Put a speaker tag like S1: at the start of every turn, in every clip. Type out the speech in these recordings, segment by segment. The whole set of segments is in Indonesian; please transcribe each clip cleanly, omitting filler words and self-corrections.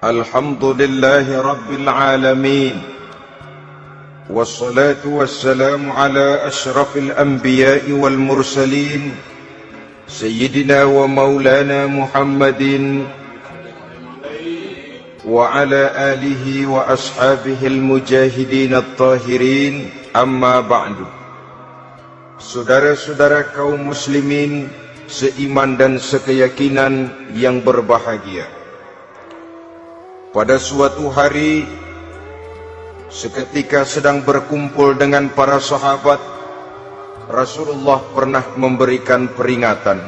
S1: Alhamdulillahi Rabbil Alamin. Wassalatu wassalamu ala ashrafil anbiya'i wal mursalin Sayyidina wa maulana Muhammadin wa ala alihi wa ashabihi al-mujahidin at-tahirin. Amma ba'du. Saudara-saudara kaum muslimin seiman dan sekeyakinan yang berbahagia, pada suatu hari seketika sedang berkumpul dengan para sahabat, Rasulullah pernah memberikan peringatan.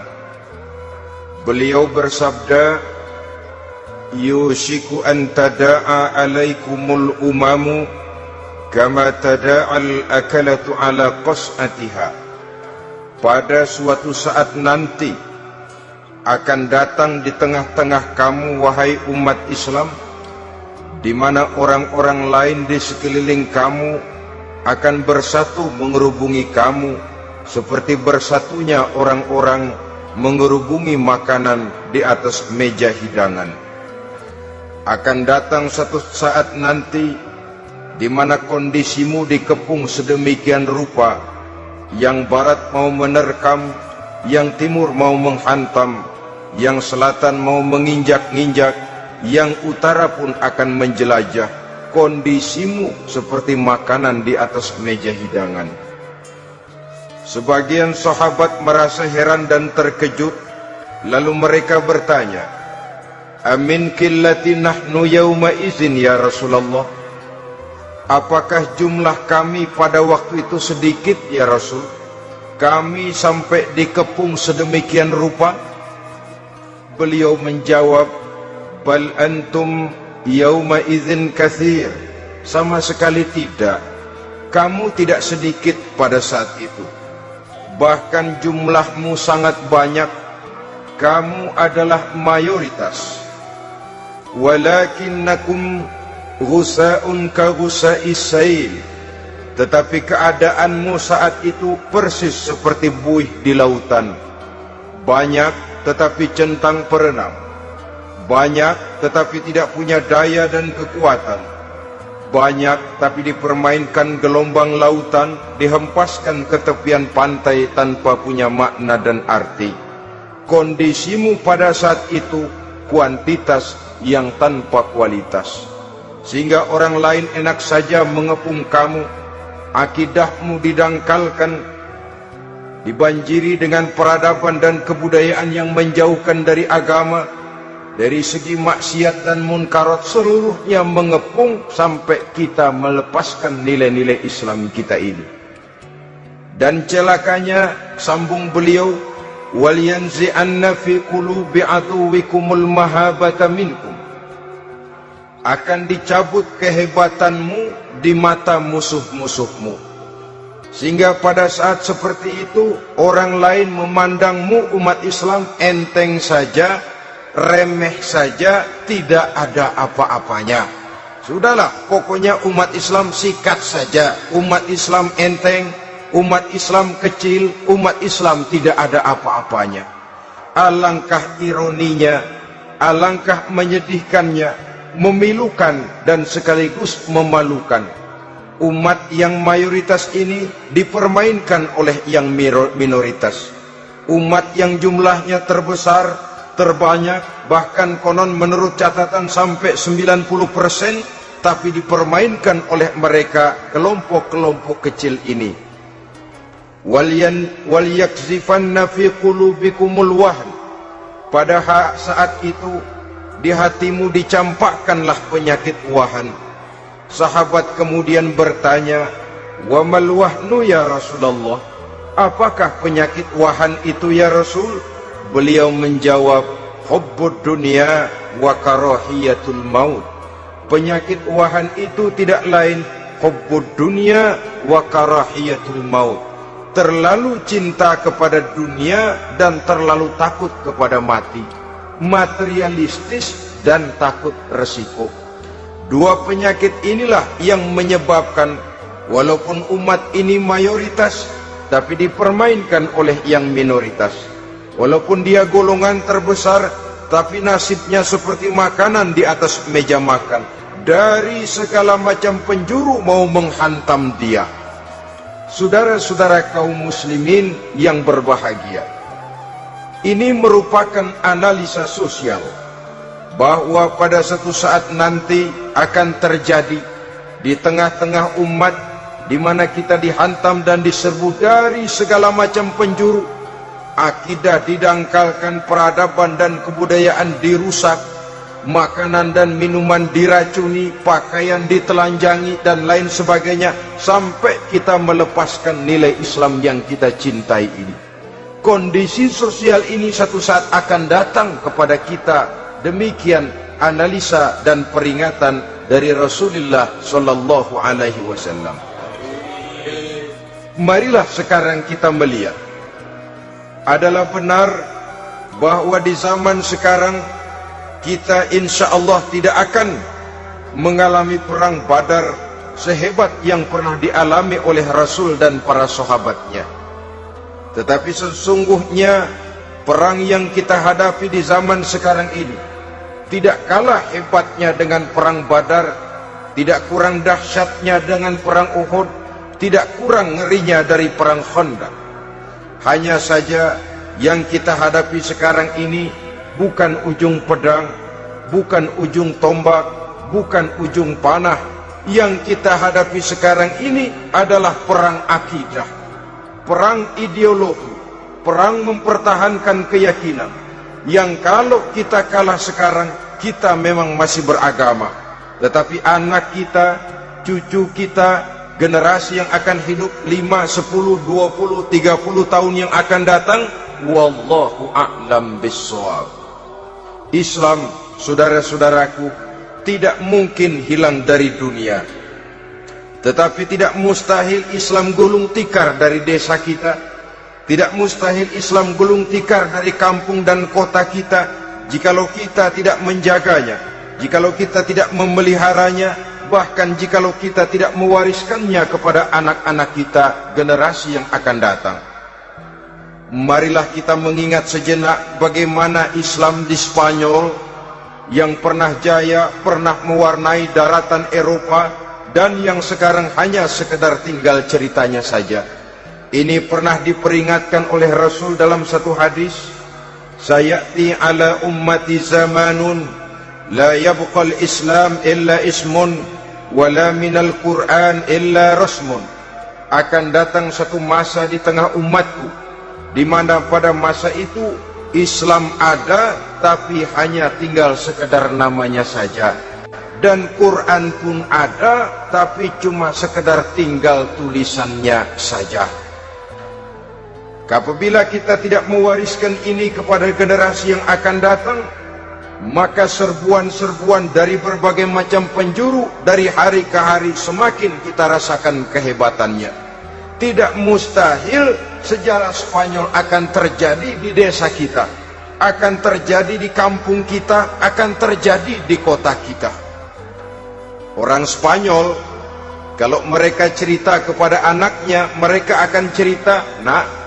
S1: Beliau bersabda, "Yushiku an tada'a alaikumul umamu kama tada'al akalatu ala qas'atiha." Pada suatu saat nanti akan datang di tengah-tengah kamu, wahai umat Islam, di mana orang-orang lain di sekeliling kamu akan bersatu mengerubungi kamu seperti bersatunya orang-orang mengerubungi makanan di atas meja hidangan. Akan datang satu saat nanti di mana kondisimu dikepung sedemikian rupa, yang barat mau menerkam, yang timur mau menghantam, yang selatan mau menginjak-injak, yang utara pun akan menjelajah. Kondisimu seperti makanan di atas meja hidangan. Sebagian sahabat merasa heran dan terkejut, lalu mereka bertanya, "Amin qillati nahnu yawma izin ya Rasulullah?" Apakah jumlah kami pada waktu itu sedikit ya Rasul? Kami sampai dikepung sedemikian rupa? Beliau menjawab, "Bal antum yauma idzin katsir." Sama sekali tidak. Kamu tidak sedikit pada saat itu. Bahkan jumlahmu sangat banyak. Kamu adalah mayoritas. Walakinnakum ghusa'un ka ghusa'is sail. Tetapi keadaanmu saat itu persis seperti buih di lautan. Banyak tetapi centang perenang. Banyak tetapi tidak punya daya dan kekuatan. Banyak tapi dipermainkan gelombang lautan, dihempaskan ke tepian pantai tanpa punya makna dan arti. Kondisimu pada saat itu kuantitas yang tanpa kualitas, sehingga orang lain enak saja mengepung kamu. Akidahmu didangkalkan, dibanjiri dengan peradaban dan kebudayaan yang menjauhkan dari agama. Dari segi maksiat dan munkarat seluruhnya mengepung sampai kita melepaskan nilai-nilai Islam kita ini. Dan celakanya, sambung beliau, "Wal yanzi'anna fi qulubi aduwikumul mahabata minkum." Akan dicabut kehebatanmu di mata musuh-musuhmu, sehingga pada saat seperti itu orang lain memandangmu umat Islam enteng saja, remeh saja, tidak ada apa-apanya. Sudahlah, pokoknya umat Islam sikat saja. Umat Islam enteng, umat Islam kecil, umat Islam tidak ada apa-apanya. Alangkah ironinya, alangkah menyedihkannya, memilukan dan sekaligus memalukan. Umat yang mayoritas ini dipermainkan oleh yang minoritas. Umat yang jumlahnya terbesar, terbanyak, bahkan konon menurut catatan sampai 90%, tapi dipermainkan oleh mereka kelompok-kelompok kecil ini. Wal yakzifanna fi qulubikumul wahn. Pada saat itu di hatimu dicampakkanlah penyakit wahan. Sahabat kemudian bertanya, "Wa mal wahnu ya Rasulullah?" Apakah penyakit wahan itu ya Rasul? Beliau menjawab, "Hubbud dunya wa karahiyatul maut." Penyakit wahan itu tidak lain hubbud dunya wa karahiyatul maut. Terlalu cinta kepada dunia dan terlalu takut kepada mati. Materialistis dan takut resiko. Dua penyakit inilah yang menyebabkan walaupun umat ini mayoritas, tapi dipermainkan oleh yang minoritas. Walaupun dia golongan terbesar, tapi nasibnya seperti makanan di atas meja makan. Dari segala macam penjuru mau menghantam dia. Saudara-saudara kaum muslimin yang berbahagia, ini merupakan analisa sosial bahwa pada satu saat nanti akan terjadi di tengah-tengah umat di mana kita dihantam dan diserbu dari segala macam penjuru. Akidah didangkalkan, peradaban dan kebudayaan dirusak, makanan dan minuman diracuni, pakaian ditelanjangi dan lain sebagainya, sampai kita melepaskan nilai Islam yang kita cintai ini. Kondisi sosial ini satu saat akan datang kepada kita. Demikian analisa dan peringatan dari Rasulullah sallallahu alaihi wasallam. Marilah sekarang kita melihat, adalah benar bahwa di zaman sekarang kita insya Allah tidak akan mengalami perang Badar sehebat yang pernah dialami oleh Rasul dan para sahabatnya. Tetapi sesungguhnya perang yang kita hadapi di zaman sekarang ini tidak kalah hebatnya dengan perang Badar, tidak kurang dahsyatnya dengan perang Uhud, tidak kurang ngerinya dari perang Khandaq. Hanya saja yang kita hadapi sekarang ini bukan ujung pedang, bukan ujung tombak, bukan ujung panah. Yang kita hadapi sekarang ini adalah perang akidah, perang ideologi, perang mempertahankan keyakinan. Yang kalau kita kalah sekarang, kita memang masih beragama. Tetapi anak kita, cucu kita, generasi yang akan hidup 5, 10, 20, 30 tahun yang akan datang, wallahu a'lam bissawab. Islam, saudara-saudaraku, tidak mungkin hilang dari dunia. Tetapi tidak mustahil Islam gulung tikar dari desa kita. Tidak mustahil Islam gulung tikar dari kampung dan kota kita, jikalau kita tidak menjaganya, jikalau kita tidak memeliharanya, bahkan jikalau kita tidak mewariskannya kepada anak-anak kita, generasi yang akan datang. Marilah kita mengingat sejenak bagaimana Islam di Spanyol yang pernah jaya, pernah mewarnai daratan Eropa, dan yang sekarang hanya sekedar tinggal ceritanya saja. Ini pernah diperingatkan oleh Rasul dalam satu hadis, sayati ala ummati zamanun la yabqal Islam illa ismun wala minal Quran illa rasmun. Akan datang satu masa di tengah umatku di mana pada masa itu Islam ada tapi hanya tinggal sekedar namanya saja, dan Quran pun ada tapi cuma sekedar tinggal tulisannya saja. Apabila kita tidak mewariskan ini kepada generasi yang akan datang, maka serbuan-serbuan dari berbagai macam penjuru dari hari ke hari semakin kita rasakan kehebatannya. Tidak mustahil sejarah Spanyol akan terjadi di desa kita, akan terjadi di kampung kita, akan terjadi di kota kita. Orang Spanyol, kalau mereka cerita kepada anaknya, mereka akan cerita, nak,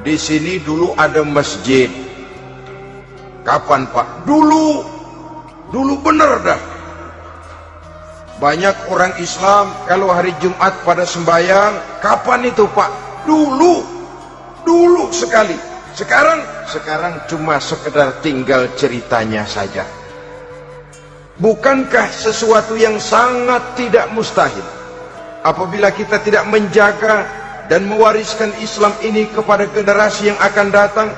S1: di sini dulu ada masjid. Kapan Pak? Dulu bener dah. Banyak orang Islam kalau hari Jumat pada sembahyang, kapan itu Pak? Dulu sekali. Sekarang cuma sekedar tinggal ceritanya saja. Bukankah sesuatu yang sangat tidak mustahil apabila kita tidak menjaga dan mewariskan Islam ini kepada generasi yang akan datang,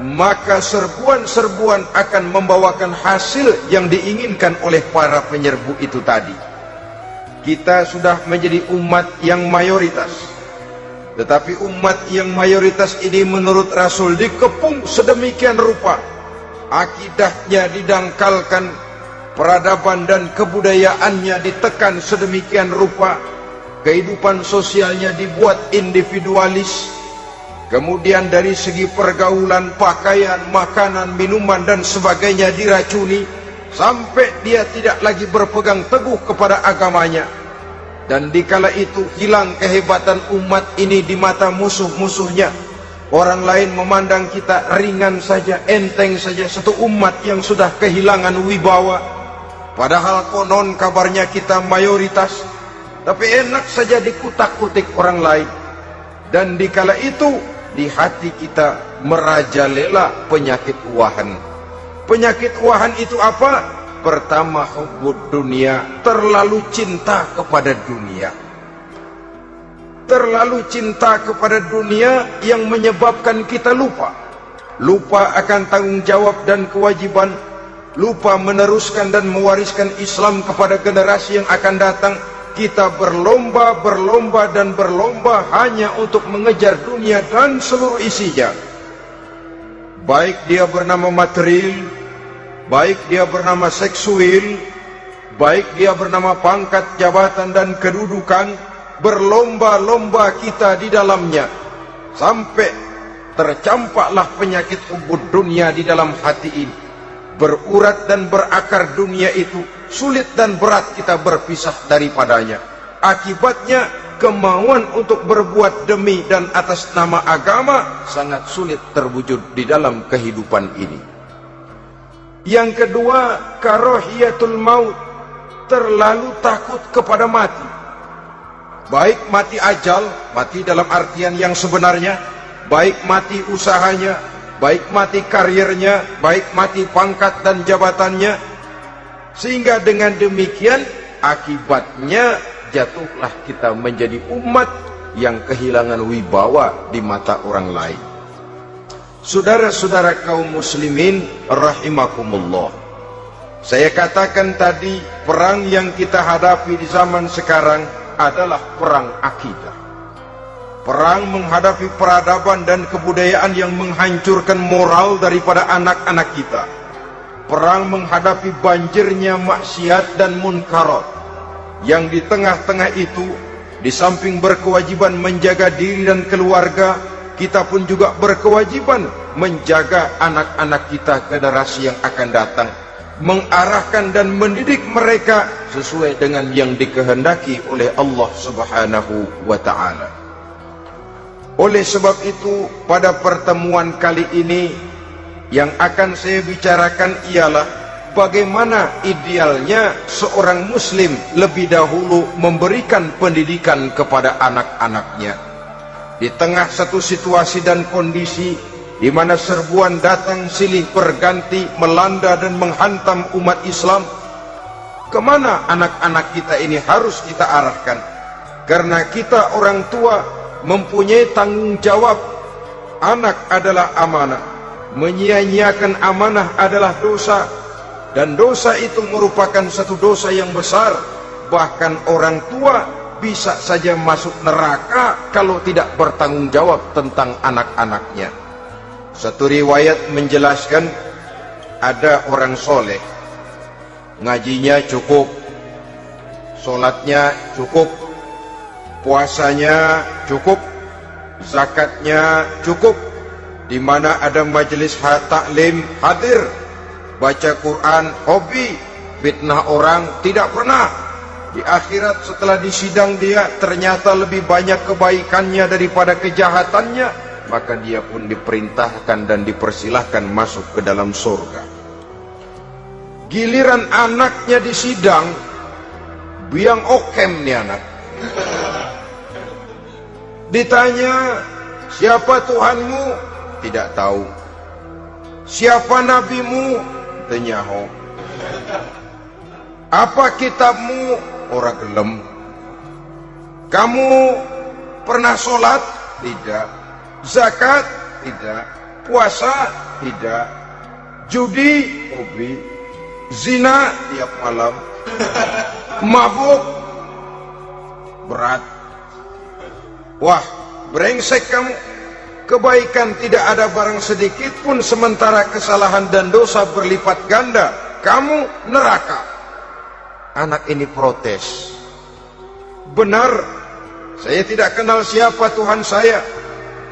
S1: maka serbuan-serbuan akan membawakan hasil yang diinginkan oleh para penyerbu itu tadi. Kita sudah menjadi umat yang mayoritas, tetapi umat yang mayoritas ini menurut Rasul dikepung sedemikian rupa, akidahnya didangkalkan, peradaban dan kebudayaannya ditekan sedemikian rupa, kehidupan sosialnya dibuat individualis, kemudian dari segi pergaulan, pakaian, makanan, minuman dan sebagainya diracuni, sampai dia tidak lagi berpegang teguh kepada agamanya. Dan dikala itu hilang kehebatan umat ini di mata musuh-musuhnya. Orang lain memandang kita ringan saja, enteng saja, satu umat yang sudah kehilangan wibawa. Padahal konon kabarnya kita mayoritas, tapi enak saja dikutak-kutik orang lain. Dan dikala itu di hati kita merajalela penyakit wahan. Penyakit wahan itu apa? Pertama, hubbud dunia, terlalu cinta kepada dunia. Terlalu cinta kepada dunia yang menyebabkan kita lupa akan tanggung jawab dan kewajiban, lupa meneruskan dan mewariskan Islam kepada generasi yang akan datang. Kita berlomba hanya untuk mengejar dunia dan seluruh isinya, baik dia bernama material, baik dia bernama seksual, baik dia bernama pangkat, jabatan dan kedudukan. Berlomba-lomba kita di dalamnya sampai tercampaklah penyakit hubbud dunia di dalam hati ini. Berurat dan berakar dunia itu, sulit dan berat kita berpisah daripadanya. Akibatnya kemauan untuk berbuat demi dan atas nama agama sangat sulit terwujud di dalam kehidupan ini. Yang kedua, karahiyatul maut, terlalu takut kepada mati. Baik mati ajal, mati dalam artian yang sebenarnya, baik mati usahanya, baik mati karirnya, baik mati pangkat dan jabatannya. Sehingga dengan demikian akibatnya jatuhlah kita menjadi umat yang kehilangan wibawa di mata orang lain. Saudara-saudara kaum muslimin rahimakumullah, saya katakan tadi, perang yang kita hadapi di zaman sekarang adalah perang akidah. Perang menghadapi peradaban dan kebudayaan yang menghancurkan moral daripada anak-anak kita. Perang menghadapi banjirnya maksiat dan munkarat, yang di tengah-tengah itu, di samping berkewajiban menjaga diri dan keluarga, kita pun juga berkewajiban menjaga anak-anak kita, generasi yang akan datang, mengarahkan dan mendidik mereka sesuai dengan yang dikehendaki oleh Allah Subhanahu wa ta'ala. Oleh sebab itu, pada pertemuan kali ini yang akan saya bicarakan ialah bagaimana idealnya seorang muslim lebih dahulu memberikan pendidikan kepada anak-anaknya. Di tengah satu situasi dan kondisi di mana serbuan datang silih berganti melanda dan menghantam umat Islam, kemana anak-anak kita ini harus kita arahkan? Karena kita orang tua mempunyai tanggung jawab. Anak adalah amanah, menyia-nyiakan amanah adalah dosa, dan dosa itu merupakan satu dosa yang besar. Bahkan orang tua bisa saja masuk neraka kalau tidak bertanggung jawab tentang anak-anaknya. Satu riwayat menjelaskan, ada orang soleh, ngajinya cukup, sholatnya cukup, puasanya cukup, zakatnya cukup, di mana ada majelis taklim hadir, baca Quran hobi, fitnah orang tidak pernah. Di akhirat setelah disidang dia ternyata lebih banyak kebaikannya daripada kejahatannya, maka dia pun diperintahkan dan dipersilahkan masuk ke dalam surga. Giliran anaknya disidang, biang okem nih anak. Ditanya, siapa Tuhanmu? Tidak tahu. Siapa nabimu? Tenyaho. Apa kitabmu? Ora gelem. Kamu pernah sholat? Tidak. Zakat? Tidak. Puasa? Tidak. Judi? Hobi. Zina? Tiap malam. Mabuk? Berat. Wah, brengsek kamu. Kebaikan tidak ada barang sedikit pun, sementara kesalahan dan dosa berlipat ganda. Kamu neraka. Anak ini protes. Benar, saya tidak kenal siapa Tuhan saya.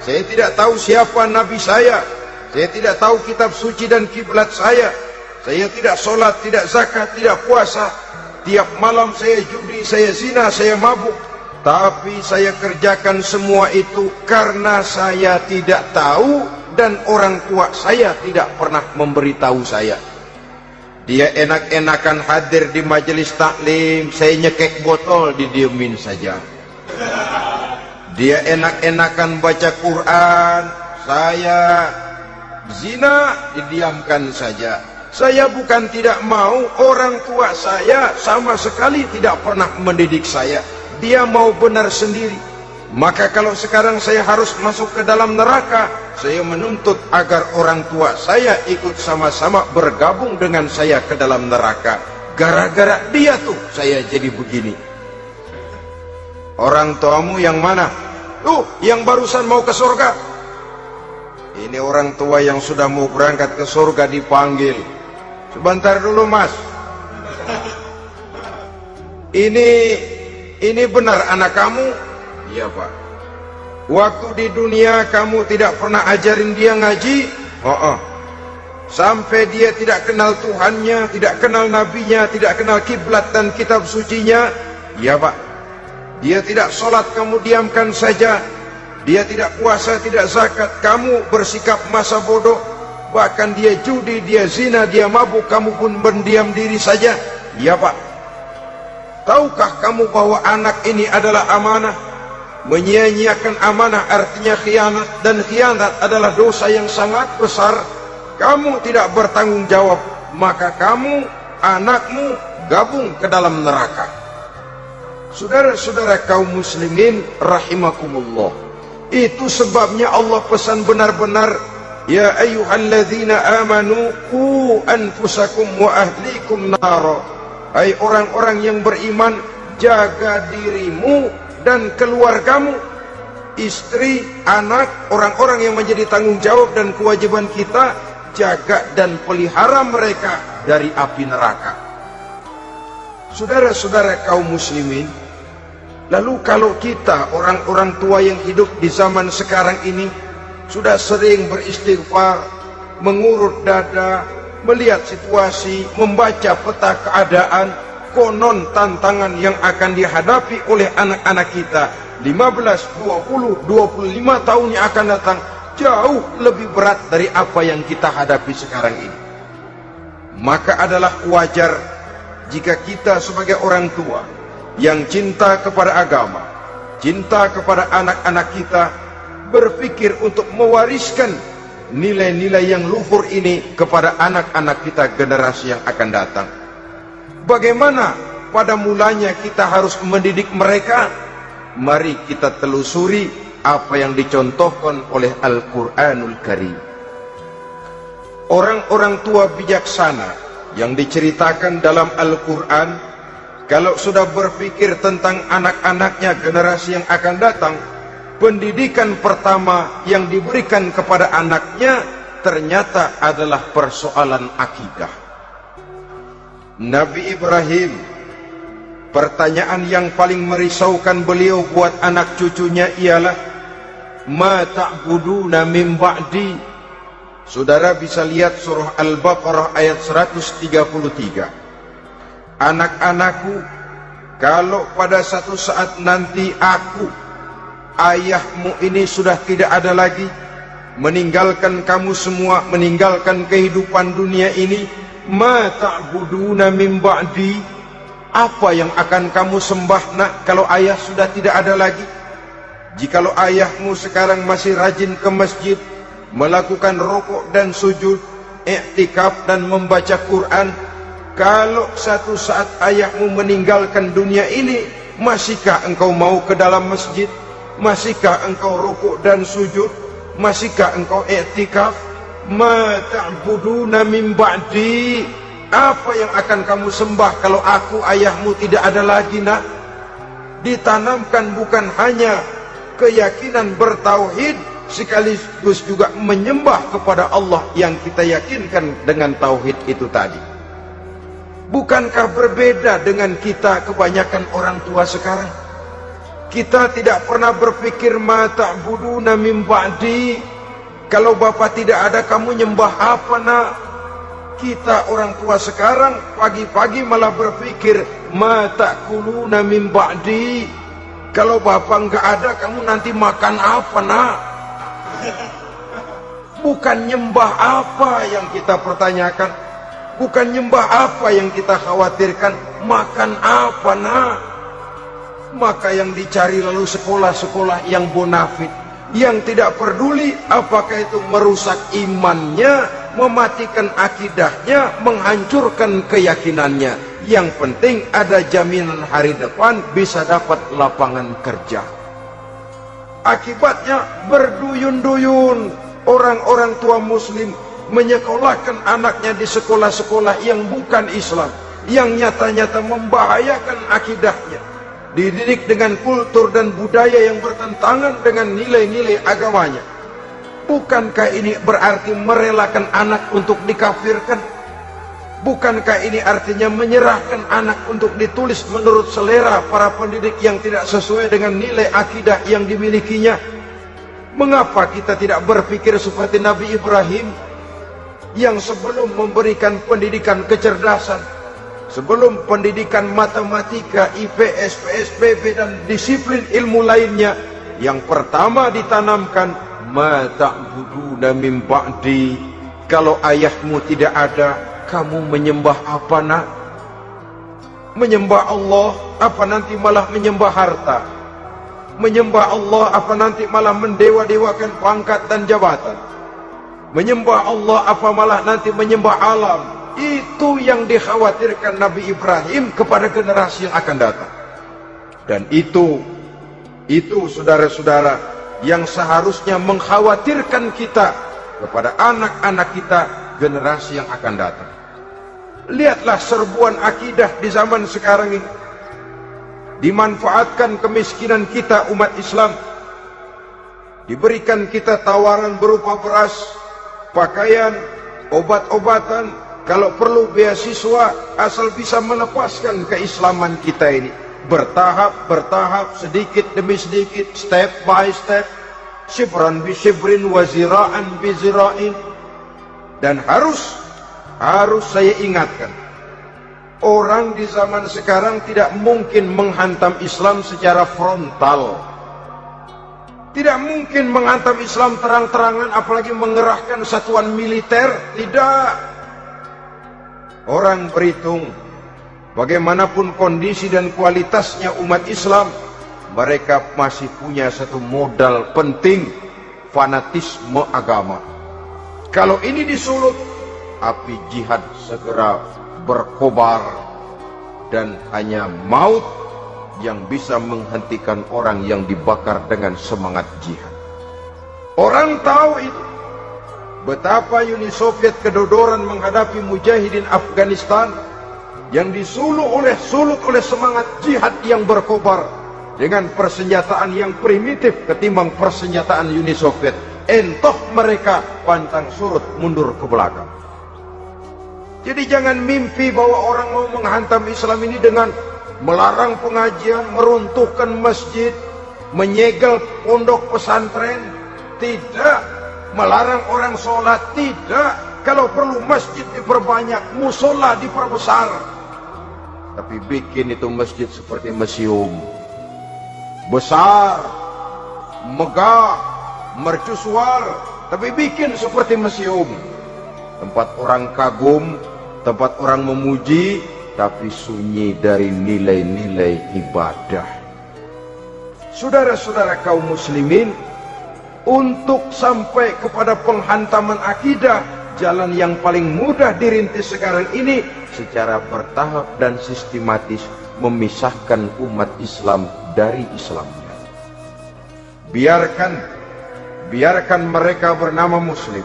S1: Saya tidak tahu siapa Nabi saya. Saya tidak tahu kitab suci dan kiblat saya. Saya tidak sholat, tidak zakat, tidak puasa. Tiap malam saya judi, saya zina, saya mabuk. Tapi saya kerjakan semua itu karena saya tidak tahu dan orang tua saya tidak pernah memberitahu saya. Dia enak-enakan hadir di majelis taklim, saya nyekek botol, didiemin saja. Dia enak-enakan baca Quran, saya zina, didiamkan saja. Saya bukan tidak mau, orang tua saya sama sekali tidak pernah mendidik saya. Dia mau benar sendiri. Maka kalau sekarang saya harus masuk ke dalam neraka, saya menuntut agar orang tua saya ikut sama-sama bergabung dengan saya ke dalam neraka. Gara-gara dia tuh saya jadi begini. Orang tuamu yang mana? Tuh, yang barusan mau ke surga. Ini orang tua yang sudah mau berangkat ke surga dipanggil. Sebentar dulu mas. Ini benar anak kamu? Iya pak. Waktu di dunia kamu tidak pernah ajarin dia ngaji? Sampai dia tidak kenal Tuhannya, tidak kenal nabinya, tidak kenal kiblat dan kitab sucinya? Iya pak. Dia tidak sholat, kamu diamkan saja. Dia tidak puasa, tidak zakat, kamu bersikap masa bodoh. Bahkan dia judi, dia zina, dia mabuk, kamu pun berdiam diri saja. Iya pak. Tahukah kamu bahwa anak ini adalah amanah? Menyia-nyiakan amanah artinya khianat, dan khianat adalah dosa yang sangat besar. Kamu tidak bertanggung jawab, maka kamu, anakmu gabung ke dalam neraka. Saudara-saudara kaum muslimin rahimakumullah, itu sebabnya Allah pesan benar-benar, ya ayyuhalladzina amanu qu anfusakum wa ahlikum nara. Hai orang-orang yang beriman, jaga dirimu dan keluargamu, istri, anak, orang-orang yang menjadi tanggung jawab dan kewajiban kita, jaga dan pelihara mereka dari api neraka. Saudara-saudara kaum muslimin, lalu kalau kita orang-orang tua yang hidup di zaman sekarang ini sudah sering beristighfar, mengurut dada, melihat situasi, membaca peta keadaan, konon tantangan yang akan dihadapi oleh anak-anak kita 15, 20, 25 tahun yang akan datang jauh lebih berat dari apa yang kita hadapi sekarang ini. Maka adalah wajar jika kita sebagai orang tua yang cinta kepada agama, cinta kepada anak-anak kita, berpikir untuk mewariskan nilai-nilai yang luhur ini kepada anak-anak kita generasi yang akan datang. Bagaimana pada mulanya kita harus mendidik mereka? Mari kita telusuri apa yang dicontohkan oleh Al-Quranul Karim. Orang-orang tua bijaksana yang diceritakan dalam Al-Quran, kalau sudah berpikir tentang anak-anaknya generasi yang akan datang, pendidikan pertama yang diberikan kepada anaknya ternyata adalah persoalan akidah. Nabi Ibrahim, pertanyaan yang paling merisaukan beliau buat anak cucunya ialah, ma ta'buduna min ba'di. Saudara bisa lihat surah Al-Baqarah ayat 133. Anak-anakku, kalau pada satu saat nanti aku, ayahmu ini sudah tidak ada lagi, meninggalkan kamu semua, meninggalkan kehidupan dunia ini, ma ta'buduna min ba'di, apa yang akan kamu sembah nak kalau ayah sudah tidak ada lagi? Jikalau ayahmu sekarang masih rajin ke masjid, melakukan rukuk dan sujud, i'tikaf dan membaca Quran, kalau satu saat ayahmu meninggalkan dunia ini, masihkah engkau mau ke dalam masjid? Masihkah engkau rukuk dan sujud? Masihkah engkau i'tikaf? Ma ta'buduna min ba'di, apa yang akan kamu sembah kalau aku ayahmu tidak ada lagi nak? Ditanamkan bukan hanya keyakinan bertauhid, sekaligus juga menyembah kepada Allah yang kita yakinkan dengan tauhid itu tadi. Bukankah berbeda dengan kita kebanyakan orang tua sekarang? Kita tidak pernah berpikir ma ta'buduna min ba'di, kalau bapak tidak ada kamu nyembah apa nak? Kita orang tua sekarang pagi-pagi malah berpikir ma ta'kuluna min ba'di, Kalau bapak nggak ada, kamu nanti makan apa, nak? Bukan nyembah apa yang kita pertanyakan, bukan nyembah apa yang kita khawatirkan, makan apa, nak? Maka yang dicari lalu sekolah-sekolah yang bonafit, yang tidak peduli apakah itu merusak imannya, mematikan akidahnya, menghancurkan keyakinannya. Yang penting ada jaminan hari depan bisa dapat lapangan kerja. Akibatnya berduyun-duyun orang-orang tua muslim menyekolahkan anaknya di sekolah-sekolah yang bukan Islam, yang nyata-nyata membahayakan akidahnya, dididik dengan kultur dan budaya yang bertentangan dengan nilai-nilai agamanya. Bukankah ini berarti merelakan anak untuk dikafirkan? Bukankah ini artinya menyerahkan anak untuk ditulis menurut selera para pendidik yang tidak sesuai dengan nilai akidah yang dimilikinya? Mengapa kita tidak berpikir seperti Nabi Ibrahim yang sebelum memberikan pendidikan kecerdasan, sebelum pendidikan matematika, IPS, PSBB dan disiplin ilmu lainnya, yang pertama ditanamkan, ma ta'buduna min ba'di, kalau ayahmu tidak ada, kamu menyembah apa, nak? Menyembah Allah, apa nanti malah menyembah harta? Menyembah Allah, apa nanti malah mendewa-dewakan pangkat dan jabatan? Menyembah Allah, apa malah nanti menyembah alam? Itu yang dikhawatirkan Nabi Ibrahim kepada generasi yang akan datang. Dan itu saudara-saudara, yang seharusnya mengkhawatirkan kita kepada anak-anak kita, generasi yang akan datang. Lihatlah serbuan akidah di zaman sekarang ini. Dimanfaatkan kemiskinan kita umat Islam. Diberikan kita tawaran berupa beras, pakaian, obat-obatan, kalau perlu beasiswa, asal bisa melepaskan keislaman kita ini. Bertahap, sedikit demi sedikit, step by step, shibran bi shibrin wa zira'an bi zira'in. Dan harus saya ingatkan, orang di zaman sekarang tidak mungkin menghantam Islam secara frontal. Tidak mungkin menghantam Islam terang-terangan, apalagi mengerahkan satuan militer. Tidak. Orang berhitung, bagaimanapun kondisi dan kualitasnya umat Islam, mereka masih punya satu modal penting, fanatisme agama. Kalau ini disulut, api jihad segera berkobar, dan hanya maut yang bisa menghentikan orang yang dibakar dengan semangat jihad. Orang tahu itu. Betapa Uni Soviet kedodoran menghadapi mujahidin Afghanistan yang disulut oleh semangat jihad yang berkobar dengan persenjataan yang primitif ketimbang persenjataan Uni Soviet. Entah mereka pantang surut mundur ke belakang. Jadi jangan mimpi bahwa orang mau menghantam Islam ini dengan melarang pengajian, meruntuhkan masjid, menyegel pondok pesantren. Tidak. Melarang orang sholat. Tidak. Kalau perlu masjid diperbanyak, musola diperbesar. Tapi bikin itu masjid seperti museum. Besar, megah, mercusuar, tapi bikin seperti museum. Tempat orang kagum, tempat orang memuji, tapi sunyi dari nilai-nilai ibadah. Saudara-saudara kaum muslimin, untuk sampai kepada penghantaman akidah, jalan yang paling mudah dirintis sekarang ini secara bertahap dan sistematis, memisahkan umat Islam dari Islamnya. Biarkan mereka bernama Muslim.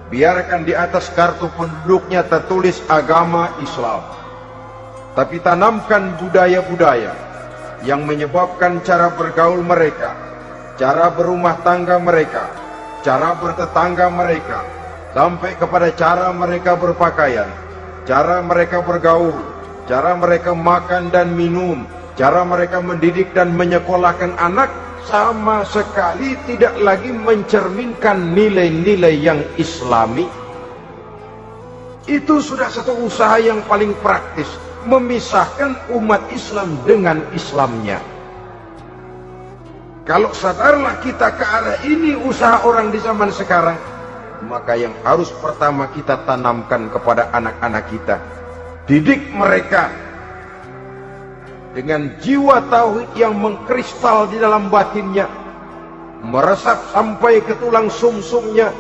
S1: Biarkan di atas kartu penduduknya tertulis agama Islam. Tapi tanamkan budaya-budaya yang menyebabkan cara bergaul mereka, cara berumah tangga mereka, cara bertetangga mereka, sampai kepada cara mereka berpakaian, cara mereka bergaul, cara mereka makan dan minum, cara mereka mendidik dan menyekolahkan anak, sama sekali tidak lagi mencerminkan nilai-nilai yang Islami. Itu sudah satu usaha yang paling praktis, memisahkan umat Islam dengan Islamnya. Kalau sadarlah kita ke arah ini usaha orang di zaman sekarang, maka yang harus pertama kita tanamkan kepada anak-anak kita, didik mereka dengan jiwa tauhid yang mengkristal di dalam batinnya, meresap sampai ke tulang sumsumnya,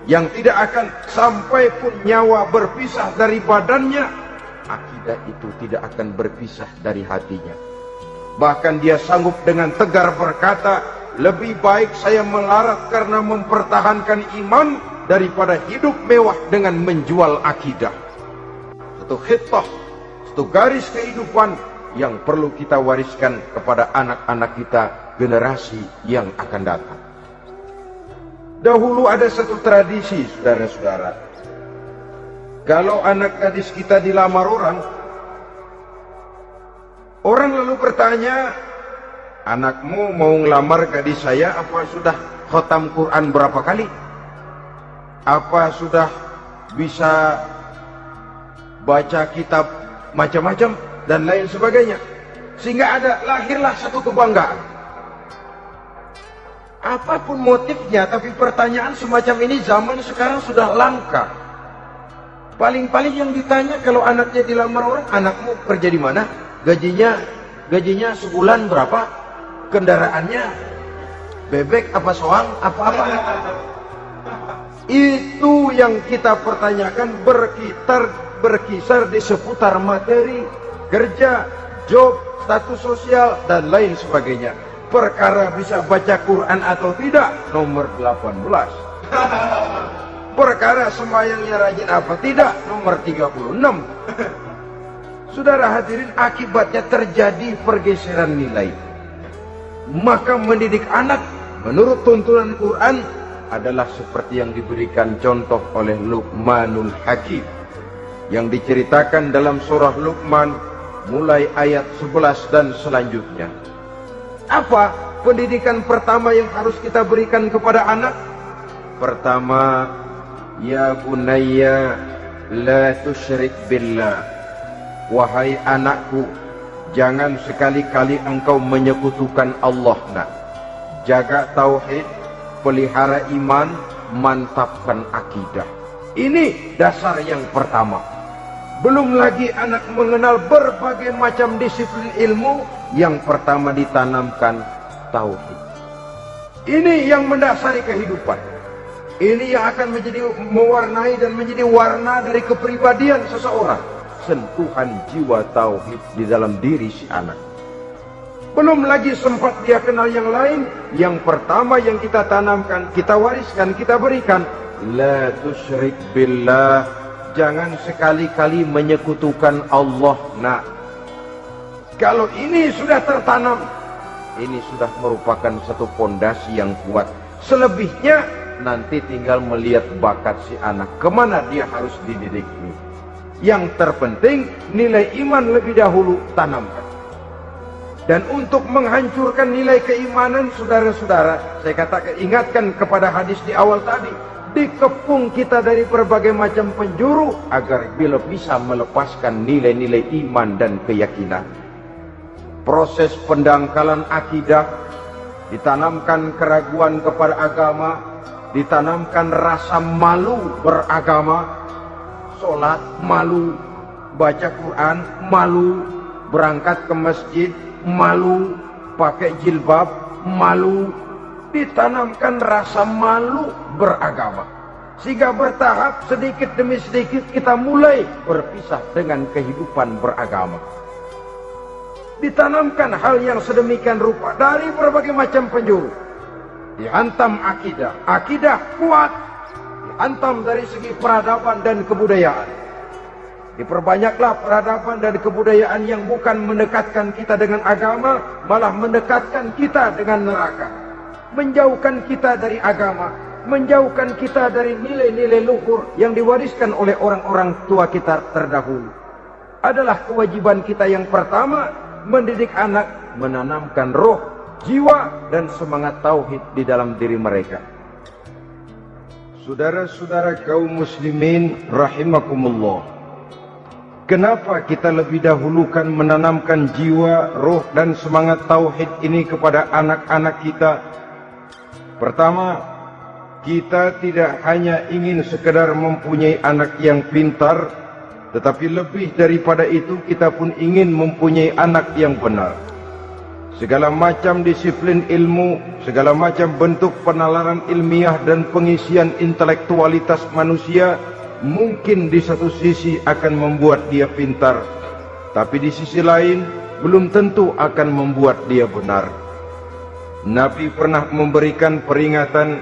S1: yang tidak akan sampai pun nyawa berpisah dari badannya, akidah itu tidak akan berpisah dari hatinya. Bahkan dia sanggup dengan tegar berkata, lebih baik saya melarat karena mempertahankan iman daripada hidup mewah dengan menjual akidah. Satu khitah, satu garis kehidupan yang perlu kita wariskan kepada anak-anak kita, generasi yang akan datang. Dahulu ada satu tradisi, saudara-saudara. Kalau anak gadis kita dilamar orang lalu bertanya, anakmu mau ngelamar gadis saya, apa sudah khatam Quran berapa kali? Apa sudah bisa baca kitab macam-macam dan lain sebagainya? Sehingga lahirlah satu kebanggaan. Apapun motifnya, tapi pertanyaan semacam ini zaman sekarang sudah langka. Paling-paling yang ditanya kalau anaknya dilamar orang, anakmu kerja di mana? Gajinya sebulan berapa? Kendaraannya bebek apa soang? Apa-apa? Itu yang kita pertanyakan, berkisar di seputar materi, kerja, job, status sosial, dan lain sebagainya. Perkara bisa baca Quran atau tidak, nomor 18. Perkara sembahyangnya rajin apa tidak, nomor 36. Saudara hadirin, akibatnya terjadi pergeseran nilai. Maka mendidik anak menurut tuntunan Quran adalah seperti yang diberikan contoh oleh Luqmanul Hakim, yang diceritakan dalam surah Luqman mulai ayat 11 dan selanjutnya. Apa pendidikan pertama yang harus kita berikan kepada anak? Pertama, ya bunayya la tusyrik billah. Wahai anakku, jangan sekali-kali engkau menyekutukan Allah. Nak, jaga tauhid, pelihara iman, mantapkan akidah. Ini dasar yang pertama. Belum lagi anak mengenal berbagai macam disiplin ilmu, yang pertama ditanamkan tauhid. Ini yang mendasari kehidupan. Ini yang akan mewarnai dan menjadi warna dari kepribadian seseorang. Sentuhan jiwa tauhid di dalam diri si anak. Belum lagi sempat dia kenal yang lain, yang pertama yang kita tanamkan, kita wariskan, kita berikan, la tusyrik billah. Jangan sekali-kali menyekutukan Allah. Nah, kalau ini sudah tertanam, ini sudah merupakan satu fondasi yang kuat. Selebihnya nanti tinggal melihat bakat si anak, kemana dia harus dididik ini. Yang terpenting nilai iman lebih dahulu tanamkan. Dan untuk menghancurkan nilai keimanan, saudara-saudara, saya katakan, ingatkan kepada hadis di awal tadi, dikepung kita dari berbagai macam penjuru agar bila bisa melepaskan nilai-nilai iman dan keyakinan. Proses pendangkalan akidah, ditanamkan keraguan kepada agama, ditanamkan rasa malu beragama, sholat malu, baca Quran malu, berangkat ke masjid malu, pakai jilbab malu. Ditanamkan rasa malu beragama, sehingga bertahap sedikit demi sedikit kita mulai berpisah dengan kehidupan beragama. Ditanamkan hal yang sedemikian rupa dari berbagai macam penjuru. Dihantam akidah, akidah kuat, dihantam dari segi peradaban dan kebudayaan. Diperbanyaklah peradaban dan kebudayaan yang bukan mendekatkan kita dengan agama, malah mendekatkan kita dengan neraka. Menjauhkan kita dari agama, menjauhkan kita dari nilai-nilai luhur yang diwariskan oleh orang-orang tua kita terdahulu. Adalah kewajiban kita yang pertama, mendidik anak, menanamkan roh, jiwa, dan semangat tauhid di dalam diri mereka. Saudara-saudara kaum muslimin rahimakumullah, Kenapa kita lebih dahulukan menanamkan jiwa, roh dan semangat tauhid ini kepada anak-anak kita? Pertama, kita tidak hanya ingin sekedar mempunyai anak yang pintar, tetapi lebih daripada itu kita pun ingin mempunyai anak yang benar. Segala macam disiplin ilmu, segala macam bentuk penalaran ilmiah dan pengisian intelektualitas manusia mungkin di satu sisi akan membuat dia pintar, tapi di sisi lain belum tentu akan membuat dia benar. Nabi pernah memberikan peringatan,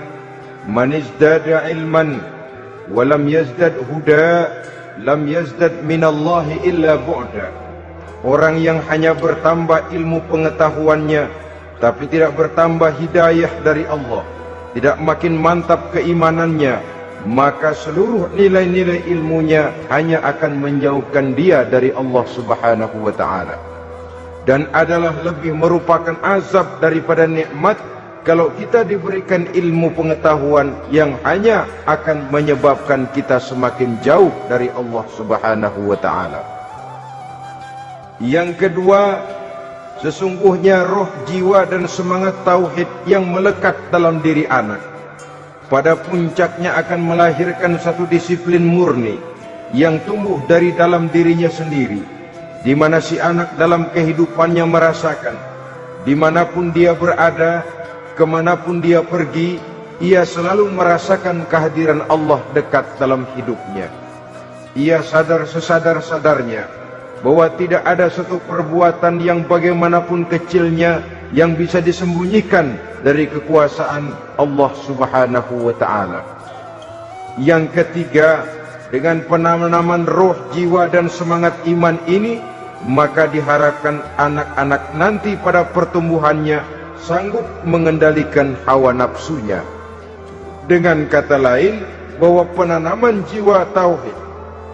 S1: man izdada ilman walam yazdad huda lam yazdad minallahi illa bu'da. Orang yang hanya bertambah ilmu pengetahuannya tapi tidak bertambah hidayah dari Allah, tidak makin mantap keimanannya, maka seluruh nilai-nilai ilmunya hanya akan menjauhkan dia dari Allah Subhanahu wa ta'ala. Dan adalah lebih merupakan azab daripada nikmat kalau kita diberikan ilmu pengetahuan yang hanya akan menyebabkan kita semakin jauh dari Allah Subhanahu wa ta'ala. Yang kedua, sesungguhnya roh, jiwa dan semangat tauhid yang melekat dalam diri anak pada puncaknya akan melahirkan satu disiplin murni yang tumbuh dari dalam dirinya sendiri, di mana si anak dalam kehidupannya merasakan dimanapun dia berada, kemanapun dia pergi, ia selalu merasakan kehadiran Allah dekat dalam hidupnya. Ia sadar sesadar-sadarnya bahwa tidak ada satu perbuatan yang bagaimanapun kecilnya yang bisa disembunyikan dari kekuasaan Allah Subhanahu wa ta'ala. Yang ketiga, dengan penanaman roh, jiwa dan semangat iman ini, maka diharapkan anak-anak nanti pada pertumbuhannya sanggup mengendalikan hawa nafsunya. Dengan kata lain, bahwa penanaman jiwa tauhid,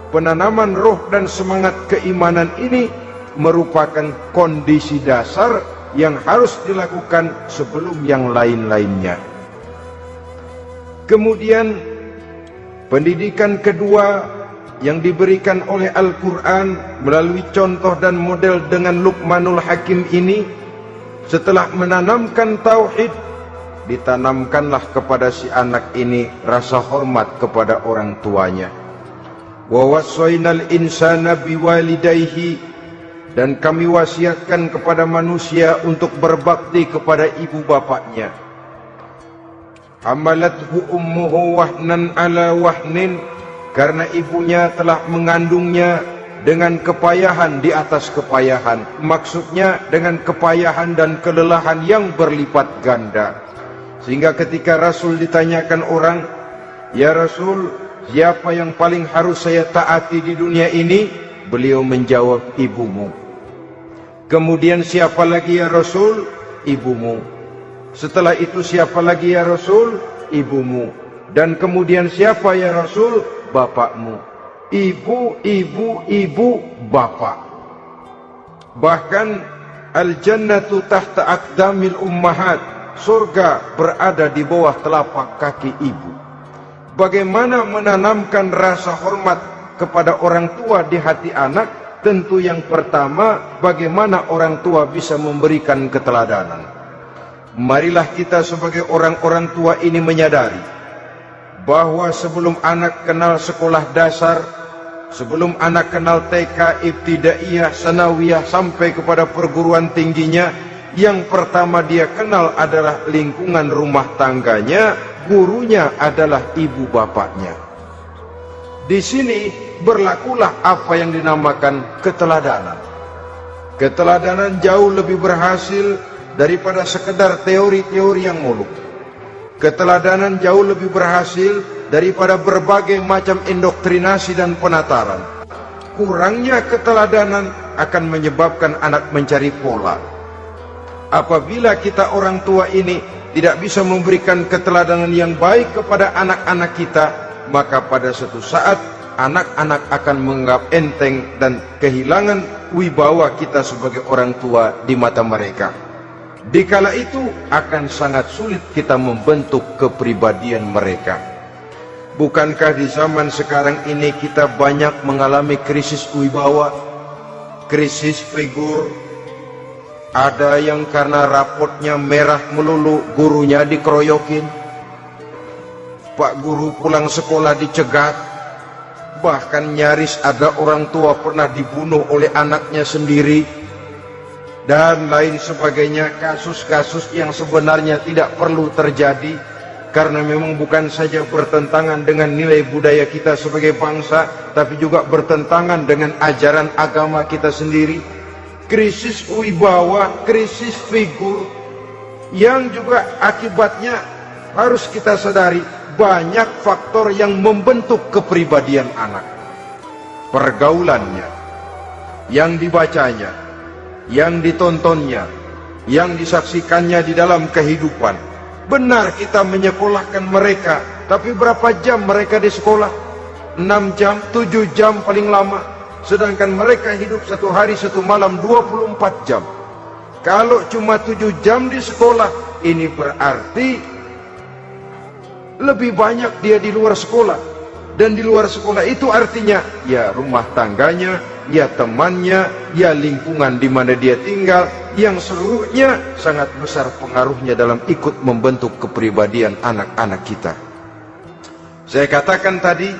S1: penanaman roh dan semangat keimanan ini merupakan kondisi dasar yang harus dilakukan sebelum yang lain-lainnya. Kemudian pendidikan kedua yang diberikan oleh Al-Quran melalui contoh dan model dengan Luqmanul Hakim ini, setelah menanamkan tauhid, ditanamkanlah kepada si anak ini rasa hormat kepada orang tuanya. Wa wassaynal insana biwalidayhi, dan kami wasiatkan kepada manusia untuk berbakti kepada ibu bapaknya. Hamalathu ummuhu wahnan ala wahnin, karena ibunya telah mengandungnya dengan kepayahan di atas kepayahan. Maksudnya dengan kepayahan dan kelelahan yang berlipat ganda. Sehingga ketika Rasul ditanyakan orang, ya Rasul, siapa yang paling harus saya taati di dunia ini? Beliau menjawab, ibumu. Kemudian siapa lagi ya Rasul? Ibumu. Setelah itu siapa lagi ya Rasul? Ibumu. Dan kemudian siapa ya Rasul? Bapakmu. Ibu, ibu, ibu, bapak. Bahkan al-jannatu tahta aqdamil ummahat, surga berada di bawah telapak kaki ibu. Bagaimana menanamkan rasa hormat kepada orang tua di hati anak? Tentu yang pertama, bagaimana orang tua bisa memberikan keteladanan. Marilah kita sebagai orang-orang tua ini menyadari bahwa sebelum anak kenal sekolah dasar, sebelum anak kenal TK, ibtidaiyah, sanawiyah sampai kepada perguruan tingginya, yang pertama dia kenal adalah lingkungan rumah tangganya, gurunya adalah ibu bapaknya. Di sini berlakulah apa yang dinamakan keteladanan. Keteladanan jauh lebih berhasil daripada sekedar teori-teori yang muluk. Keteladanan jauh lebih berhasil daripada berbagai macam indoktrinasi dan penataran. Kurangnya keteladanan akan menyebabkan anak mencari pola. Apabila kita orang tua ini tidak bisa memberikan keteladanan yang baik kepada anak-anak kita, maka pada suatu saat anak-anak akan menganggap enteng dan kehilangan wibawa kita sebagai orang tua di mata mereka. Dikala itu akan sangat sulit kita membentuk kepribadian mereka. Bukankah di zaman sekarang ini kita banyak mengalami krisis wibawa, krisis figur? Ada yang karena rapotnya merah melulu, gurunya dikeroyokin. Pak guru pulang sekolah dicegat. Bahkan nyaris ada orang tua pernah dibunuh oleh anaknya sendiri. Dan lain sebagainya, kasus-kasus yang sebenarnya tidak perlu terjadi, karena memang bukan saja bertentangan dengan nilai budaya kita sebagai bangsa, tapi juga bertentangan dengan ajaran agama kita sendiri. Krisis wibawa, krisis figur, yang juga akibatnya harus kita sadari banyak faktor yang membentuk kepribadian anak. Pergaulannya, yang dibacanya, yang ditontonnya, yang disaksikannya di dalam kehidupan. Benar kita menyekolahkan mereka, tapi berapa jam mereka di sekolah? 6 jam, 7 jam paling lama. Sedangkan mereka hidup satu hari satu malam 24 jam. Kalau cuma 7 jam di sekolah, ini berarti lebih banyak dia di luar sekolah. Dan di luar sekolah itu artinya ya rumah tangganya, ya temannya, ya lingkungan di mana dia tinggal, yang seluruhnya sangat besar pengaruhnya dalam ikut membentuk kepribadian anak-anak kita. Saya katakan tadi,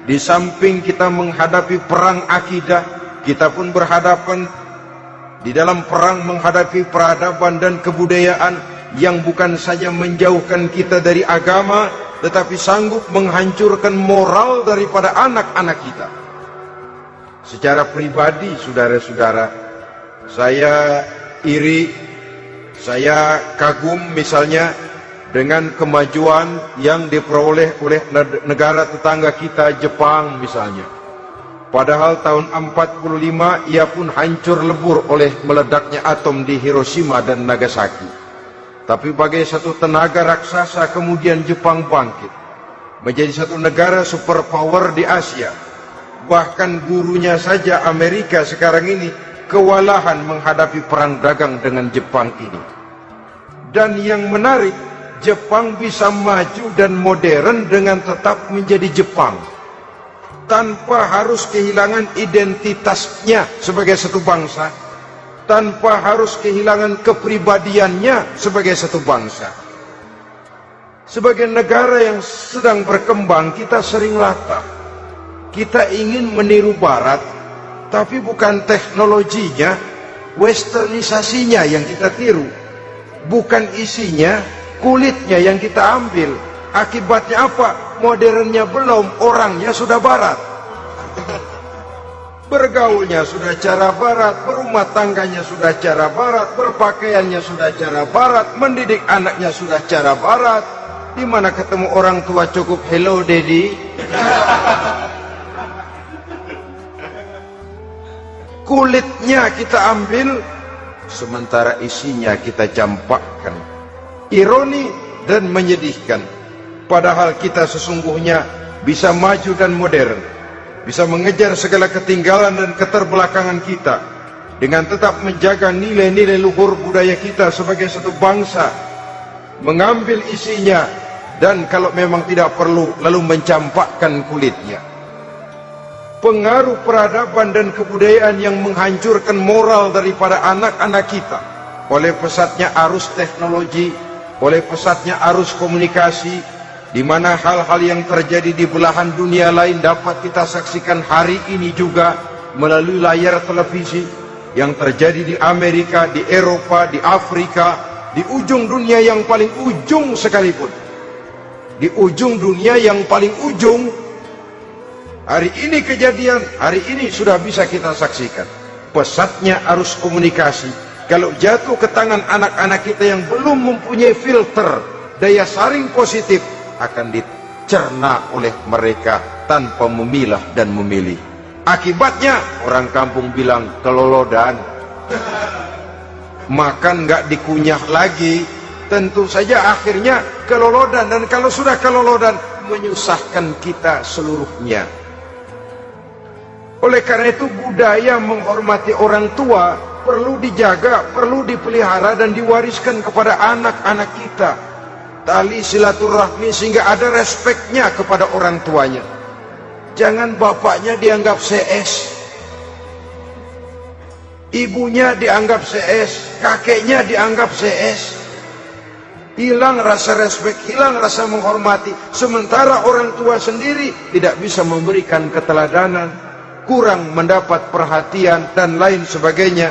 S1: di samping kita menghadapi perang akidah, kita pun berhadapan di dalam perang menghadapi peradaban dan kebudayaan yang bukan saja menjauhkan kita dari agama, tetapi sanggup menghancurkan moral daripada anak-anak kita. Secara pribadi, saudara-saudara, saya iri, saya kagum misalnya dengan kemajuan yang diperoleh oleh negara tetangga kita, Jepang misalnya. Padahal tahun 45 ia pun hancur lebur oleh meledaknya atom di Hiroshima dan Nagasaki. Tapi bagai satu tenaga raksasa kemudian Jepang bangkit menjadi satu negara superpower di Asia. Bahkan gurunya saja Amerika sekarang ini kewalahan menghadapi perang dagang dengan Jepang ini. Dan yang menarik, Jepang bisa maju dan modern dengan tetap menjadi Jepang, tanpa harus kehilangan identitasnya sebagai satu bangsa, tanpa harus kehilangan kepribadiannya sebagai satu bangsa. Sebagai negara yang sedang berkembang, kita sering latah. Kita ingin meniru Barat, tapi bukan teknologinya, westernisasinya yang kita tiru. Bukan isinya, kulitnya yang kita ambil. Akibatnya apa? Modernnya belum, orangnya sudah Barat. Bergaulnya sudah cara Barat, berumah tangganya sudah cara Barat, berpakaiannya sudah cara Barat, mendidik anaknya sudah cara Barat. Di mana ketemu orang tua cukup hello daddy. Kulitnya kita ambil, sementara isinya kita campakkan. Ironi dan menyedihkan. Padahal kita sesungguhnya bisa maju dan modern, bisa mengejar segala ketinggalan dan keterbelakangan kita, dengan tetap menjaga nilai-nilai luhur budaya kita sebagai satu bangsa, mengambil isinya, dan kalau memang tidak perlu, lalu mencampakkan kulitnya. Pengaruh peradaban dan kebudayaan yang menghancurkan moral daripada anak-anak kita oleh pesatnya arus teknologi, oleh pesatnya arus komunikasi, di mana hal-hal yang terjadi di belahan dunia lain dapat kita saksikan hari ini juga melalui layar televisi, yang terjadi di Amerika, di Eropa, di Afrika, di ujung dunia yang paling ujung sekalipun. Di ujung dunia yang paling ujung, hari ini kejadian, hari ini sudah bisa kita saksikan. Pesatnya arus komunikasi, kalau jatuh ke tangan anak-anak kita yang belum mempunyai filter, daya saring positif, akan dicerna oleh mereka tanpa memilah dan memilih. Akibatnya, orang kampung bilang kelolodan. Makan nggak dikunyah lagi, tentu saja akhirnya kelolodan. Dan kalau sudah kelolodan, menyusahkan kita seluruhnya. Oleh karena itu, budaya menghormati orang tua perlu dijaga, perlu dipelihara dan diwariskan kepada anak-anak kita. tali silaturahmi sehingga ada respeknya kepada orang tuanya. Jangan bapaknya dianggap CS, ibunya dianggap CS, kakeknya dianggap CS. Hilang rasa respek, hilang rasa menghormati. Sementara orang tua sendiri tidak bisa memberikan keteladanan, kurang mendapat perhatian dan lain sebagainya.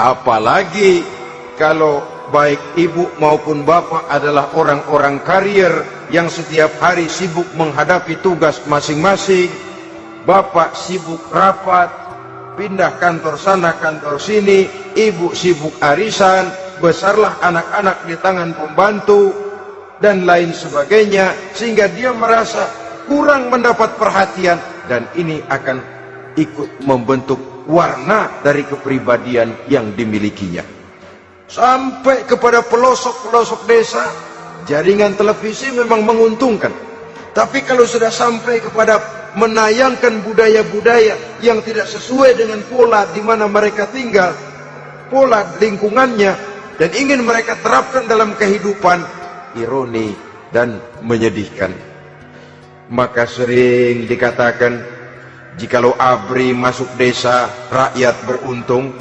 S1: Apalagi kalau baik ibu maupun bapak adalah orang-orang karier yang setiap hari sibuk menghadapi tugas masing-masing. Bapak sibuk rapat, pindah kantor sana kantor sini, ibu sibuk arisan, besarlah anak-anak di tangan pembantu dan lain sebagainya, sehingga dia merasa kurang mendapat perhatian, dan ini akan ikut membentuk warna dari kepribadian yang dimilikinya. Sampai kepada pelosok-pelosok desa, jaringan televisi memang menguntungkan. Tapi kalau sudah sampai kepada menayangkan budaya-budaya yang tidak sesuai dengan pola di mana mereka tinggal, pola lingkungannya, dan ingin mereka terapkan dalam kehidupan, ironi dan menyedihkan. Maka sering dikatakan, jikalau ABRI masuk desa, rakyat beruntung.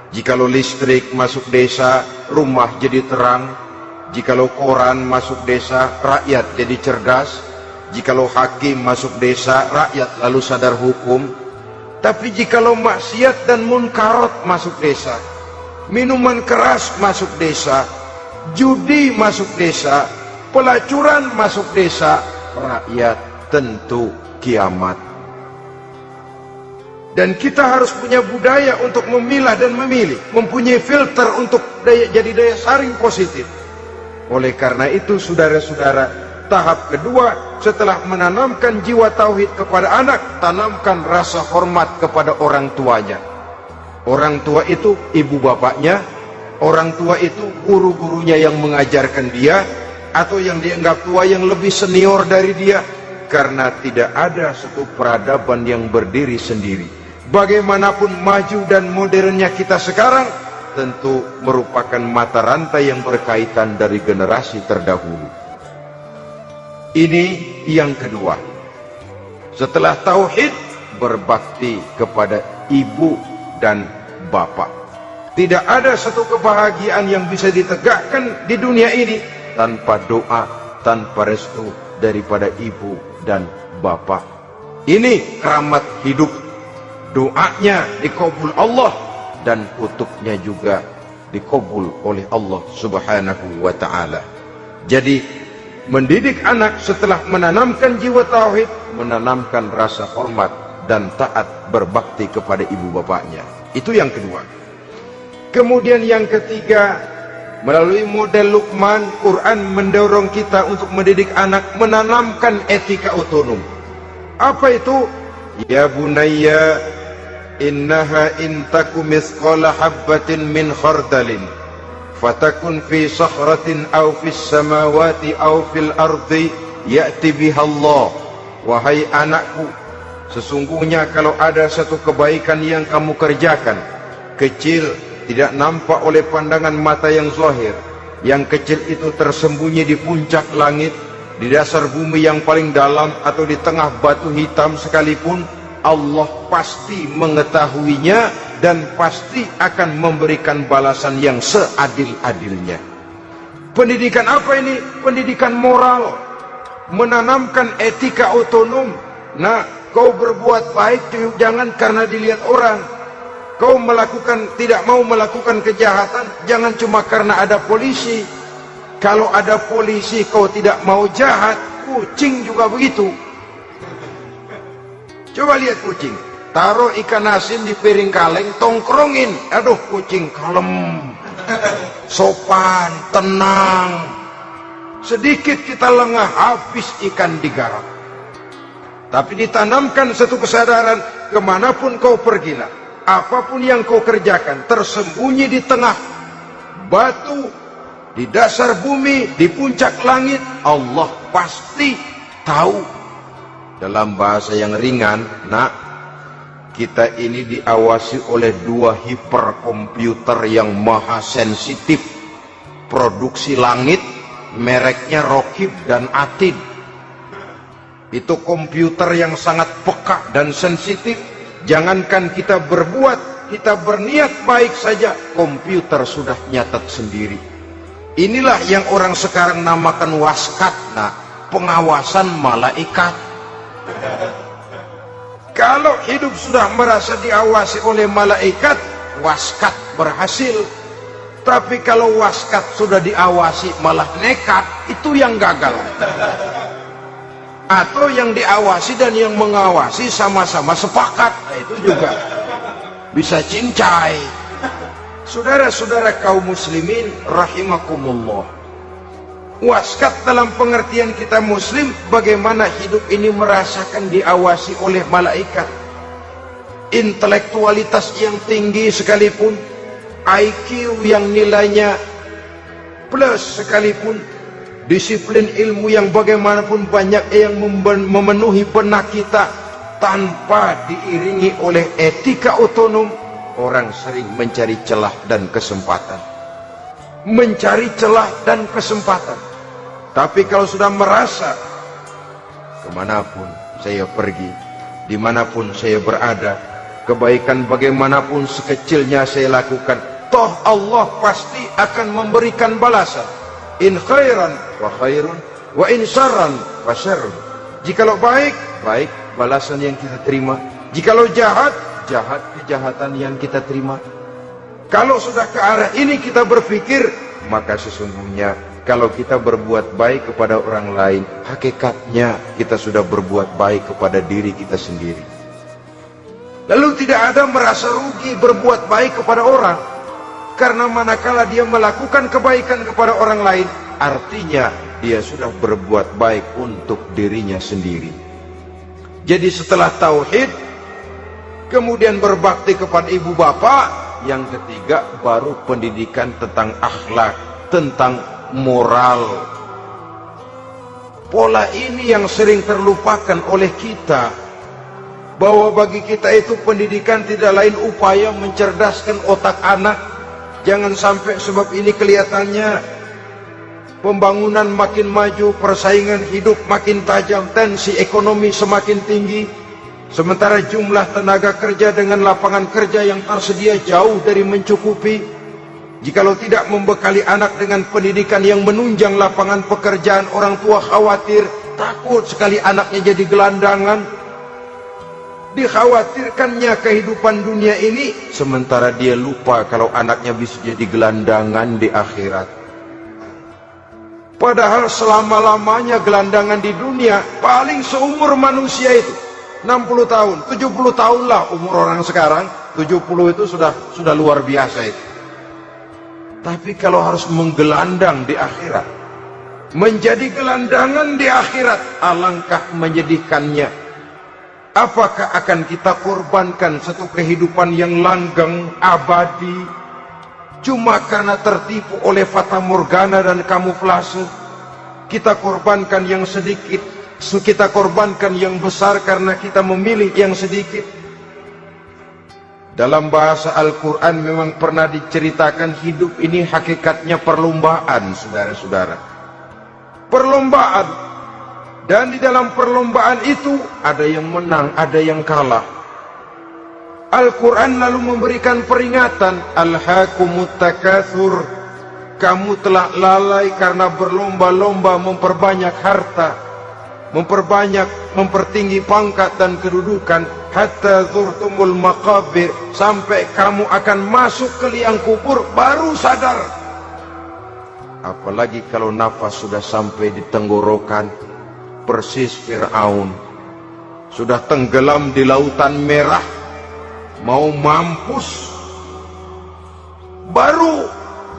S1: Jikalau listrik masuk desa, rumah jadi terang. Jikalau koran masuk desa, rakyat jadi cerdas. Jikalau hakim masuk desa, rakyat lalu sadar hukum. Tapi jikalau maksiat dan munkarat masuk desa, minuman keras masuk desa, judi masuk desa, pelacuran masuk desa, rakyat tentu kiamat. Dan kita harus punya budaya untuk memilah dan memilih, mempunyai filter untuk jadi daya saring positif. Oleh karena itu, saudara-saudara, tahap kedua setelah menanamkan jiwa tauhid kepada anak, tanamkan rasa hormat kepada orang tuanya. Orang tua itu ibu bapaknya, orang tua itu guru-gurunya yang mengajarkan dia, atau yang dianggap tua yang lebih senior dari dia. Karena tidak ada satu peradaban yang berdiri sendiri. Bagaimanapun maju dan modernnya kita sekarang, tentu merupakan mata rantai yang berkaitan dari generasi terdahulu. Ini yang kedua. Setelah tauhid, berbakti kepada ibu dan bapak. Tidak ada satu kebahagiaan yang bisa ditegakkan di dunia ini tanpa doa, tanpa restu daripada ibu dan bapak. Ini keramat hidup. Doanya dikabul Allah dan kutuknya juga dikabul oleh Allah Subhanahu wa ta'ala. Jadi mendidik anak setelah menanamkan jiwa tauhid, menanamkan rasa hormat dan taat berbakti kepada ibu bapaknya. Itu yang kedua. Kemudian yang ketiga, melalui model Luqman, Quran mendorong kita untuk mendidik anak, menanamkan etika otonom. Apa itu? Ya bunayya, innaha intaku mithqala habbatin min khardalin fatakun fi sakhratin aw fis samawati aw fil ardi ya'ti biha Allah. Wahai anakku, sesungguhnya kalau ada satu kebaikan yang kamu kerjakan, kecil, tidak nampak oleh pandangan mata yang zahir, yang kecil itu tersembunyi di puncak langit, di dasar bumi yang paling dalam, atau di tengah batu hitam sekalipun, Allah pasti mengetahuinya dan pasti akan memberikan balasan yang seadil-adilnya. Pendidikan apa ini? Pendidikan moral, menanamkan etika otonom. Nah, kau berbuat baik jangan karena dilihat orang. Kau tidak mau melakukan kejahatan, jangan cuma karena ada polisi. Kalau ada polisi kau tidak mau jahat, kucing juga begitu. Coba lihat kucing, taruh ikan asin di piring kaleng, tongkrongin, aduh kucing kalem, sopan, tenang. Sedikit kita lengah, habis ikan digarap. Tapi ditanamkan satu kesadaran, kemanapun kau pergilah, apapun yang kau kerjakan, tersembunyi di tengah batu, di dasar bumi, di puncak langit, Allah pasti tahu. Dalam bahasa yang ringan, nak, kita ini diawasi oleh dua hiperkomputer yang maha sensitif, produksi langit mereknya Rokib dan Atid. Itu komputer yang sangat peka dan sensitif. Jangankan kita berbuat, kita berniat baik saja, komputer sudah nyatat sendiri. Inilah yang orang sekarang namakan waskat, nah, pengawasan malaikat. Kalau hidup sudah merasa diawasi oleh malaikat, waskat berhasil. Tapi kalau waskat sudah diawasi malah nekat, itu yang gagal. Atau yang diawasi dan yang mengawasi sama-sama sepakat, nah, itu juga bisa cincai. Saudara-saudara kaum muslimin rahimakumullah, waskat dalam pengertian kita muslim, bagaimana hidup ini merasakan diawasi oleh malaikat. Intelektualitas yang tinggi sekalipun, IQ yang nilainya plus sekalipun, disiplin ilmu yang bagaimanapun banyak yang memenuhi benak kita, tanpa diiringi oleh etika otonom, orang sering mencari celah dan kesempatan. Mencari celah dan kesempatan. Tapi kalau sudah merasa, kemanapun saya pergi, dimanapun saya berada, kebaikan bagaimanapun sekecilnya saya lakukan, toh Allah pasti akan memberikan balasan. In khairan wa khairun, wa in syarran wa syarrun. Jikalau baik, baik balasan yang kita terima. Jikalau jahat, jahat kejahatan yang kita terima. Kalau sudah ke arah ini kita berpikir, maka sesungguhnya kalau kita berbuat baik kepada orang lain, hakikatnya kita sudah berbuat baik kepada diri kita sendiri. Lalu tidak ada merasa rugi berbuat baik kepada orang. Karena manakala dia melakukan kebaikan kepada orang lain, artinya dia sudah berbuat baik untuk dirinya sendiri. Jadi setelah tauhid, kemudian berbakti kepada ibu bapak, yang ketiga baru pendidikan tentang akhlak, tentang moral. Pola ini yang sering terlupakan oleh kita, bahwa bagi kita itu pendidikan tidak lain upaya mencerdaskan otak anak. Jangan sampai sebab ini kelihatannya pembangunan makin maju, persaingan hidup makin tajam, tensi ekonomi semakin tinggi, sementara jumlah tenaga kerja dengan lapangan kerja yang tersedia jauh dari mencukupi. Jikalau tidak membekali anak dengan pendidikan yang menunjang lapangan pekerjaan, orang tua khawatir, takut sekali anaknya jadi gelandangan. Dikhawatirkannya kehidupan dunia ini, sementara dia lupa kalau anaknya bisa jadi gelandangan di akhirat. Padahal selama-lamanya gelandangan di dunia paling seumur manusia itu 60 tahun, 70 tahun lah umur orang sekarang. 70 itu sudah luar biasa itu. Tapi kalau harus menggelandang di akhirat, menjadi gelandangan di akhirat, alangkah menyedihkannya. Apakah akan kita korbankan satu kehidupan yang langgeng, abadi, cuma karena tertipu oleh fata morgana dan kamuflase? Kita korbankan yang sedikit, kita korbankan yang besar karena kita memilih yang sedikit. Dalam bahasa Al-Quran memang pernah diceritakan hidup ini hakikatnya perlombaan, saudara-saudara. Perlombaan. Dan di dalam perlombaan itu ada yang menang, ada yang kalah. Al-Quran lalu memberikan peringatan, Alhaakumut takatsur, kamu telah lalai karena berlomba-lomba memperbanyak harta, mempertinggi pangkat dan kedudukan, hatta zurtumul maqabir, sampai kamu akan masuk ke liang kubur baru sadar. Apalagi kalau nafas sudah sampai di tenggorokan. Persis Fir'aun sudah tenggelam di lautan merah, mau mampus, baru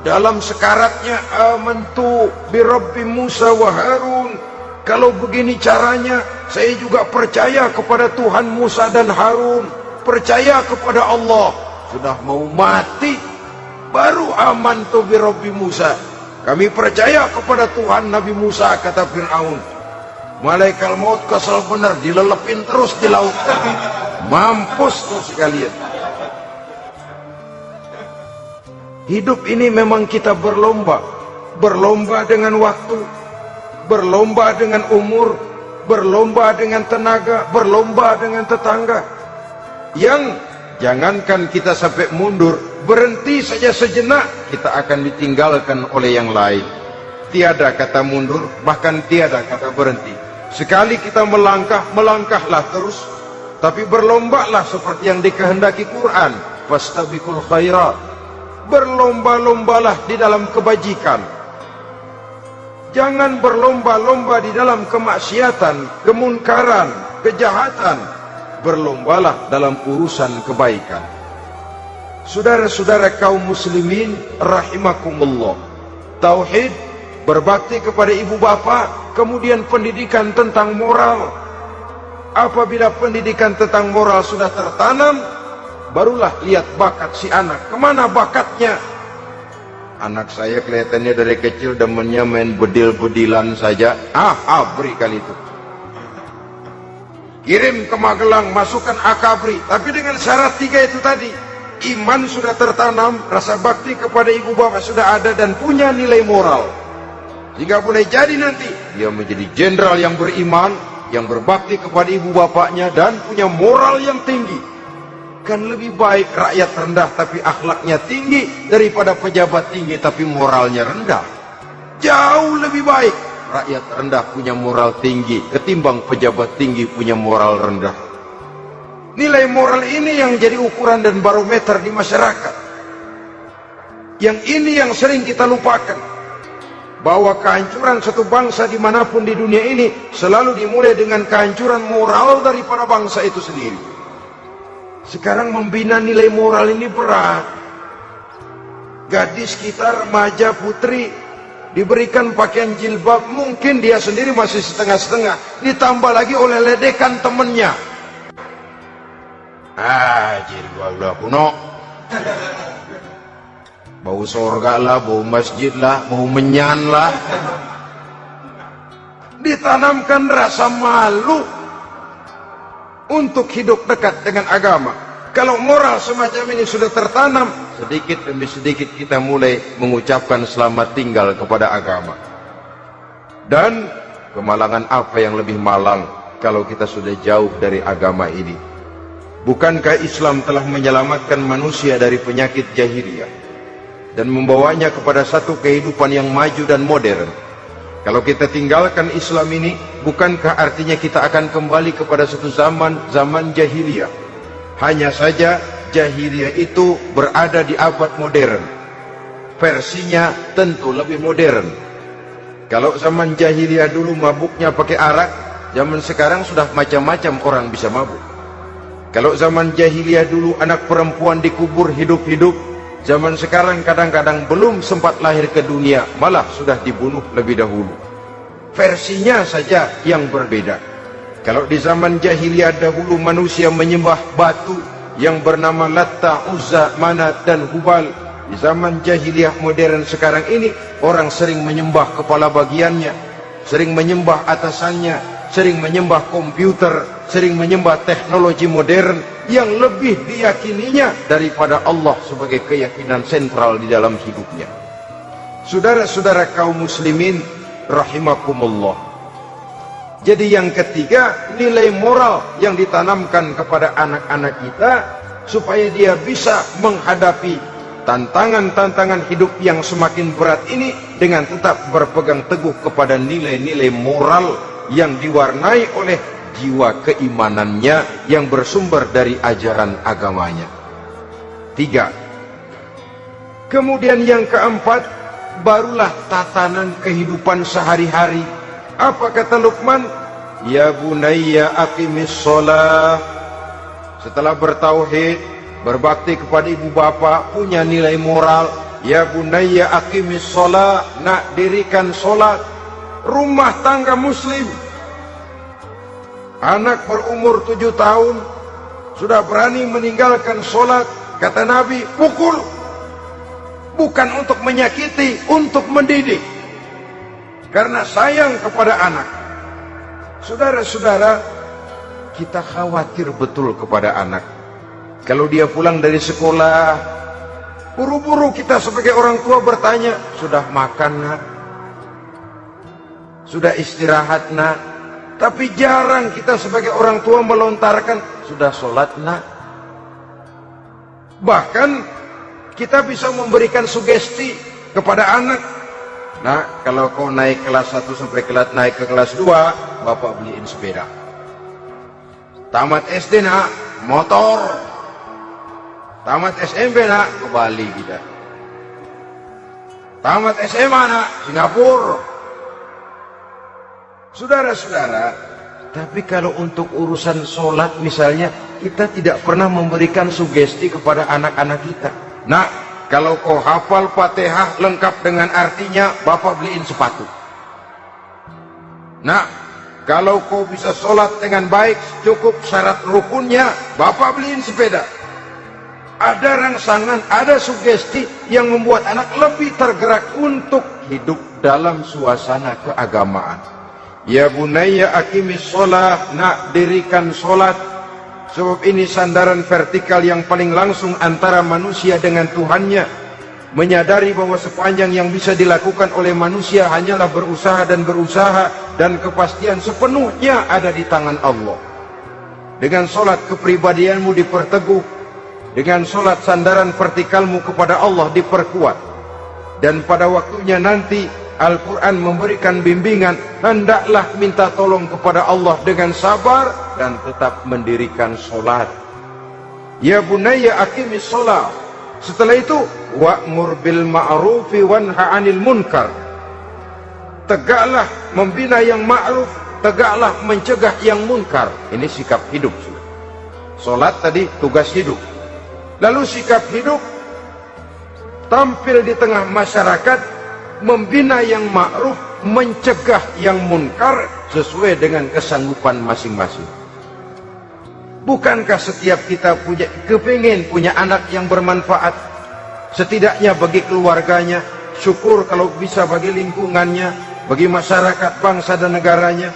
S1: dalam sekaratnya amantu bi Rabbi Musa wa Harun. Kalau begini caranya, saya juga percaya kepada Tuhan Musa dan Harun, percaya kepada Allah. Sudah mau mati, baru amantu bi Rabbi Musa, kami percaya kepada Tuhan Nabi Musa, kata Fir'aun. Malaikat maut kesal benar, dilelepin terus di laut, mampus tuh sekalian. Hidup ini memang kita berlomba. berlomba dengan waktu, berlomba dengan umur, berlomba dengan tenaga, berlomba dengan tetangga. Yang jangankan kita sampai mundur, berhenti saja sejenak, kita akan ditinggalkan oleh yang lain. Tiada kata mundur, bahkan tiada kata berhenti. Sekali kita melangkah, melangkahlah terus. Tapi berlombalah seperti yang dikehendaki Quran. Fastabiqul khairat. Berlomba-lombalah di dalam kebajikan. Jangan berlomba-lomba di dalam kemaksiatan, kemunkaran, kejahatan. Berlombalah dalam urusan kebaikan. Saudara-saudara kaum muslimin rahimakumullah. Tauhid, berbakti kepada ibu bapa, kemudian pendidikan tentang moral. Apabila pendidikan tentang moral sudah tertanam, barulah lihat bakat si anak. Kemana bakatnya? Anak saya kelihatannya dari kecil demennya main bedil-bedilan saja. Abri kali itu. Kirim ke Magelang, masukkan akabri. Tapi dengan syarat 3 itu tadi. Iman sudah tertanam, rasa bakti kepada ibu bapak sudah ada, dan punya nilai moral. Jika boleh jadi nanti dia menjadi jenderal yang beriman, yang berbakti kepada ibu bapaknya, dan punya moral yang tinggi. Kan lebih baik rakyat rendah tapi akhlaknya tinggi daripada pejabat tinggi tapi moralnya rendah. Jauh lebih baik rakyat rendah punya moral tinggi ketimbang pejabat tinggi punya moral rendah. Nilai moral ini yang jadi ukuran dan barometer di masyarakat. Yang ini yang sering kita lupakan. Bahwa kehancuran satu bangsa dimanapun di dunia ini selalu dimulai dengan kehancuran moral daripada bangsa itu sendiri. Sekarang membina nilai moral ini berat. Gadis kita, remaja, putri diberikan pakaian jilbab, mungkin dia sendiri masih setengah-setengah, ditambah lagi oleh ledekan temennya. Jilbab lah kuno, bau sorga lah, bau masjid lah, bau menyan lah. Ditanamkan rasa malu untuk hidup dekat dengan agama. Kalau moral semacam ini sudah tertanam, sedikit demi sedikit kita mulai mengucapkan selamat tinggal kepada agama. Dan kemalangan apa yang lebih malang kalau kita sudah jauh dari agama ini? Bukankah Islam telah menyelamatkan manusia dari penyakit jahiliyah dan membawanya kepada satu kehidupan yang maju dan modern? Kalau kita tinggalkan Islam ini, bukankah artinya kita akan kembali kepada satu zaman jahiliyah? Hanya saja jahiliyah itu berada di abad modern. Versinya tentu lebih modern. Kalau zaman jahiliyah dulu mabuknya pakai arak, zaman sekarang sudah macam-macam orang bisa mabuk. Kalau zaman jahiliyah dulu anak perempuan dikubur hidup-hidup, zaman sekarang kadang-kadang belum sempat lahir ke dunia, malah sudah dibunuh lebih dahulu. Versinya saja yang berbeda. Kalau di zaman jahiliyah dahulu manusia menyembah batu yang bernama Latta, Uzza, Manat, dan Hubal. Di zaman jahiliyah modern sekarang ini, orang sering menyembah kepala bagiannya, sering menyembah atasannya, sering menyembah komputer, sering menyembah teknologi modern yang lebih diyakininya daripada Allah sebagai keyakinan sentral di dalam hidupnya. Saudara-saudara kaum muslimin rahimakumullah. Jadi yang ketiga, nilai moral yang ditanamkan kepada anak-anak kita supaya dia bisa menghadapi tantangan-tantangan hidup yang semakin berat ini dengan tetap berpegang teguh kepada nilai-nilai moral yang diwarnai oleh jiwa keimanannya yang bersumber dari ajaran agamanya. 3. Kemudian yang keempat, barulah tatanan kehidupan sehari-hari. Apa kata Luqman? Ya bunayya aqimis sholah. Setelah bertauhid, berbakti kepada ibu bapa, punya nilai moral. Ya bunayya aqimis sholah, nak dirikan sholat. Rumah tangga muslim. Anak berumur 7 tahun sudah berani meninggalkan sholat. Kata Nabi, pukul. Bukan untuk menyakiti, untuk mendidik. Karena sayang kepada anak. Saudara-saudara, kita khawatir betul kepada anak. Kalau dia pulang dari sekolah, Buru-buru kita sebagai orang tua bertanya, sudah makan nak? Sudah istirahat nak? Tapi jarang kita sebagai orang tua melontarkan, sudah sholat nak? Bahkan kita bisa memberikan sugesti kepada anak. Nah, kalau kau naik kelas 1 sampai naik ke kelas 2, bapak beliin sepeda. Tamat SD nak, motor. Tamat SMP nak, ke Bali kita. Tamat SMA nak, Singapura. Saudara-saudara, tapi kalau untuk urusan sholat misalnya, kita tidak pernah memberikan sugesti kepada anak-anak kita. Nah, kalau kau hafal Fatihah lengkap dengan artinya, bapak beliin sepatu. Nah, kalau kau bisa sholat dengan baik, cukup syarat rukunnya, bapak beliin sepeda. Ada rangsangan, ada sugesti yang membuat anak lebih tergerak untuk hidup dalam suasana keagamaan. Ya bunayya aqimis sholat, nak dirikan sholat. Sebab ini sandaran vertikal yang paling langsung antara manusia dengan Tuhannya. Menyadari bahwa sepanjang yang bisa dilakukan oleh manusia hanyalah berusaha, dan kepastian sepenuhnya ada di tangan Allah. Dengan sholat kepribadianmu diperteguh, dengan sholat sandaran vertikalmu kepada Allah diperkuat. Dan pada waktunya nanti Al-Quran memberikan bimbingan, hendaklah minta tolong kepada Allah dengan sabar dan tetap mendirikan sholat. Ya bunayya aqimis sholat. Setelah itu, wa'mur bil ma'rufi wanha 'anil munkar. Tegaklah membina yang ma'ruf, tegaklah mencegah yang munkar. Ini sikap hidup. Sholat tadi tugas hidup. Lalu sikap hidup tampil di tengah masyarakat, membina yang ma'ruf, mencegah yang munkar sesuai dengan kesanggupan masing-masing. Bukankah setiap kita kepingin punya anak yang bermanfaat, setidaknya bagi keluarganya, syukur kalau bisa bagi lingkungannya, bagi masyarakat, bangsa dan negaranya.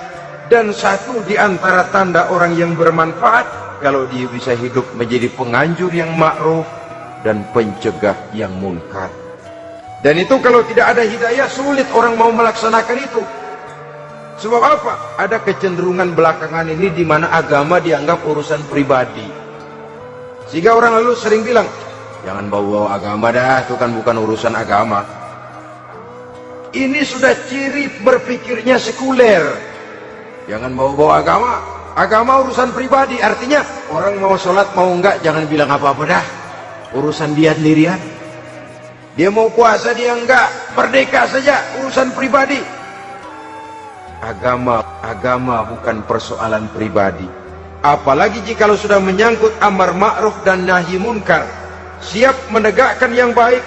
S1: Dan satu di antara tanda orang yang bermanfaat, kalau dia bisa hidup menjadi penganjur yang ma'ruf dan pencegah yang munkar. Dan itu kalau tidak ada hidayah, sulit orang mau melaksanakan itu. Sebab apa? Ada kecenderungan belakangan ini di mana agama dianggap urusan pribadi. Sehingga orang lalu sering bilang, jangan bawa agama dah, itu kan bukan urusan agama. Ini sudah ciri berpikirnya sekuler. Jangan bawa-bawa agama. Agama urusan pribadi, artinya orang mau sholat mau enggak, jangan bilang apa-apa dah. Urusan dia sendirian. Dia mau puasa dia enggak, merdeka saja, urusan pribadi. Agama bukan persoalan pribadi. Apalagi jika sudah menyangkut amar ma'ruf dan nahi munkar. Siap menegakkan yang baik,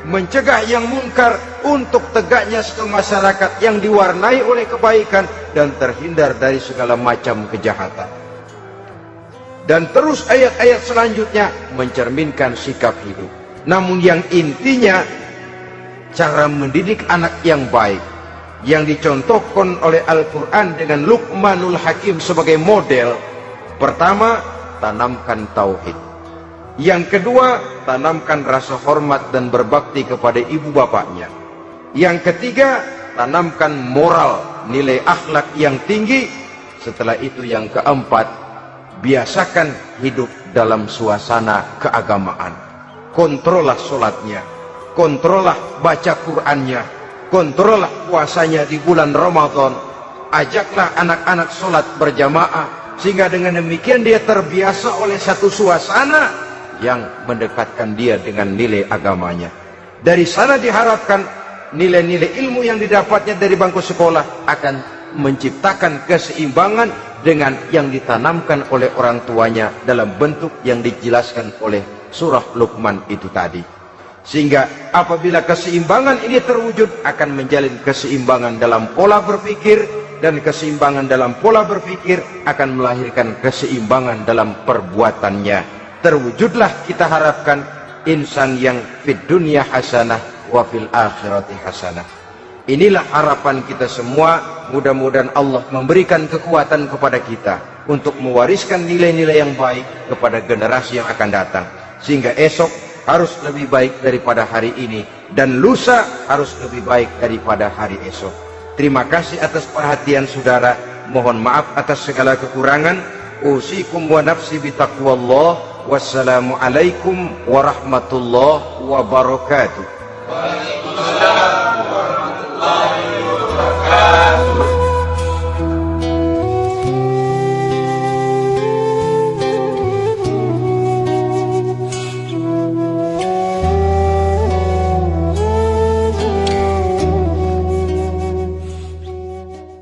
S1: mencegah yang munkar, untuk tegaknya satu masyarakat yang diwarnai oleh kebaikan dan terhindar dari segala macam kejahatan. Dan terus ayat-ayat selanjutnya mencerminkan sikap hidup. Namun yang intinya, cara mendidik anak yang baik, yang dicontohkan oleh Al-Quran dengan Luqmanul Hakim sebagai model. Pertama, tanamkan tauhid. Yang kedua, tanamkan rasa hormat dan berbakti kepada ibu bapaknya. Yang ketiga, tanamkan moral, nilai akhlak yang tinggi. Setelah itu yang keempat, biasakan hidup dalam suasana keagamaan. Kontrollah sholatnya, kontrollah baca Qur'annya, kontrollah puasanya di bulan Ramadan. Ajaklah anak-anak sholat berjamaah, sehingga dengan demikian dia terbiasa oleh satu suasana yang mendekatkan dia dengan nilai agamanya. Dari sana diharapkan nilai-nilai ilmu yang didapatnya dari bangku sekolah akan menciptakan keseimbangan dengan yang ditanamkan oleh orang tuanya dalam bentuk yang dijelaskan oleh surah Luqman itu tadi. Sehingga apabila keseimbangan ini terwujud, akan menjalin keseimbangan dalam pola berpikir, dan keseimbangan dalam pola berpikir akan melahirkan keseimbangan dalam perbuatannya. Terwujudlah kita harapkan insan yang fid dunya hasanah wa fil akhirati hasanah. Inilah harapan kita semua. Mudah-mudahan Allah memberikan kekuatan kepada kita untuk mewariskan nilai-nilai yang baik kepada generasi yang akan datang, sehingga esok harus lebih baik daripada hari ini, dan lusa harus lebih baik daripada hari esok. Terima kasih atas perhatian saudara. Mohon maaf atas segala kekurangan. Usikum wa nafsi bitaqwallah. Wassalamualaikum warahmatullahi wabarakatuh.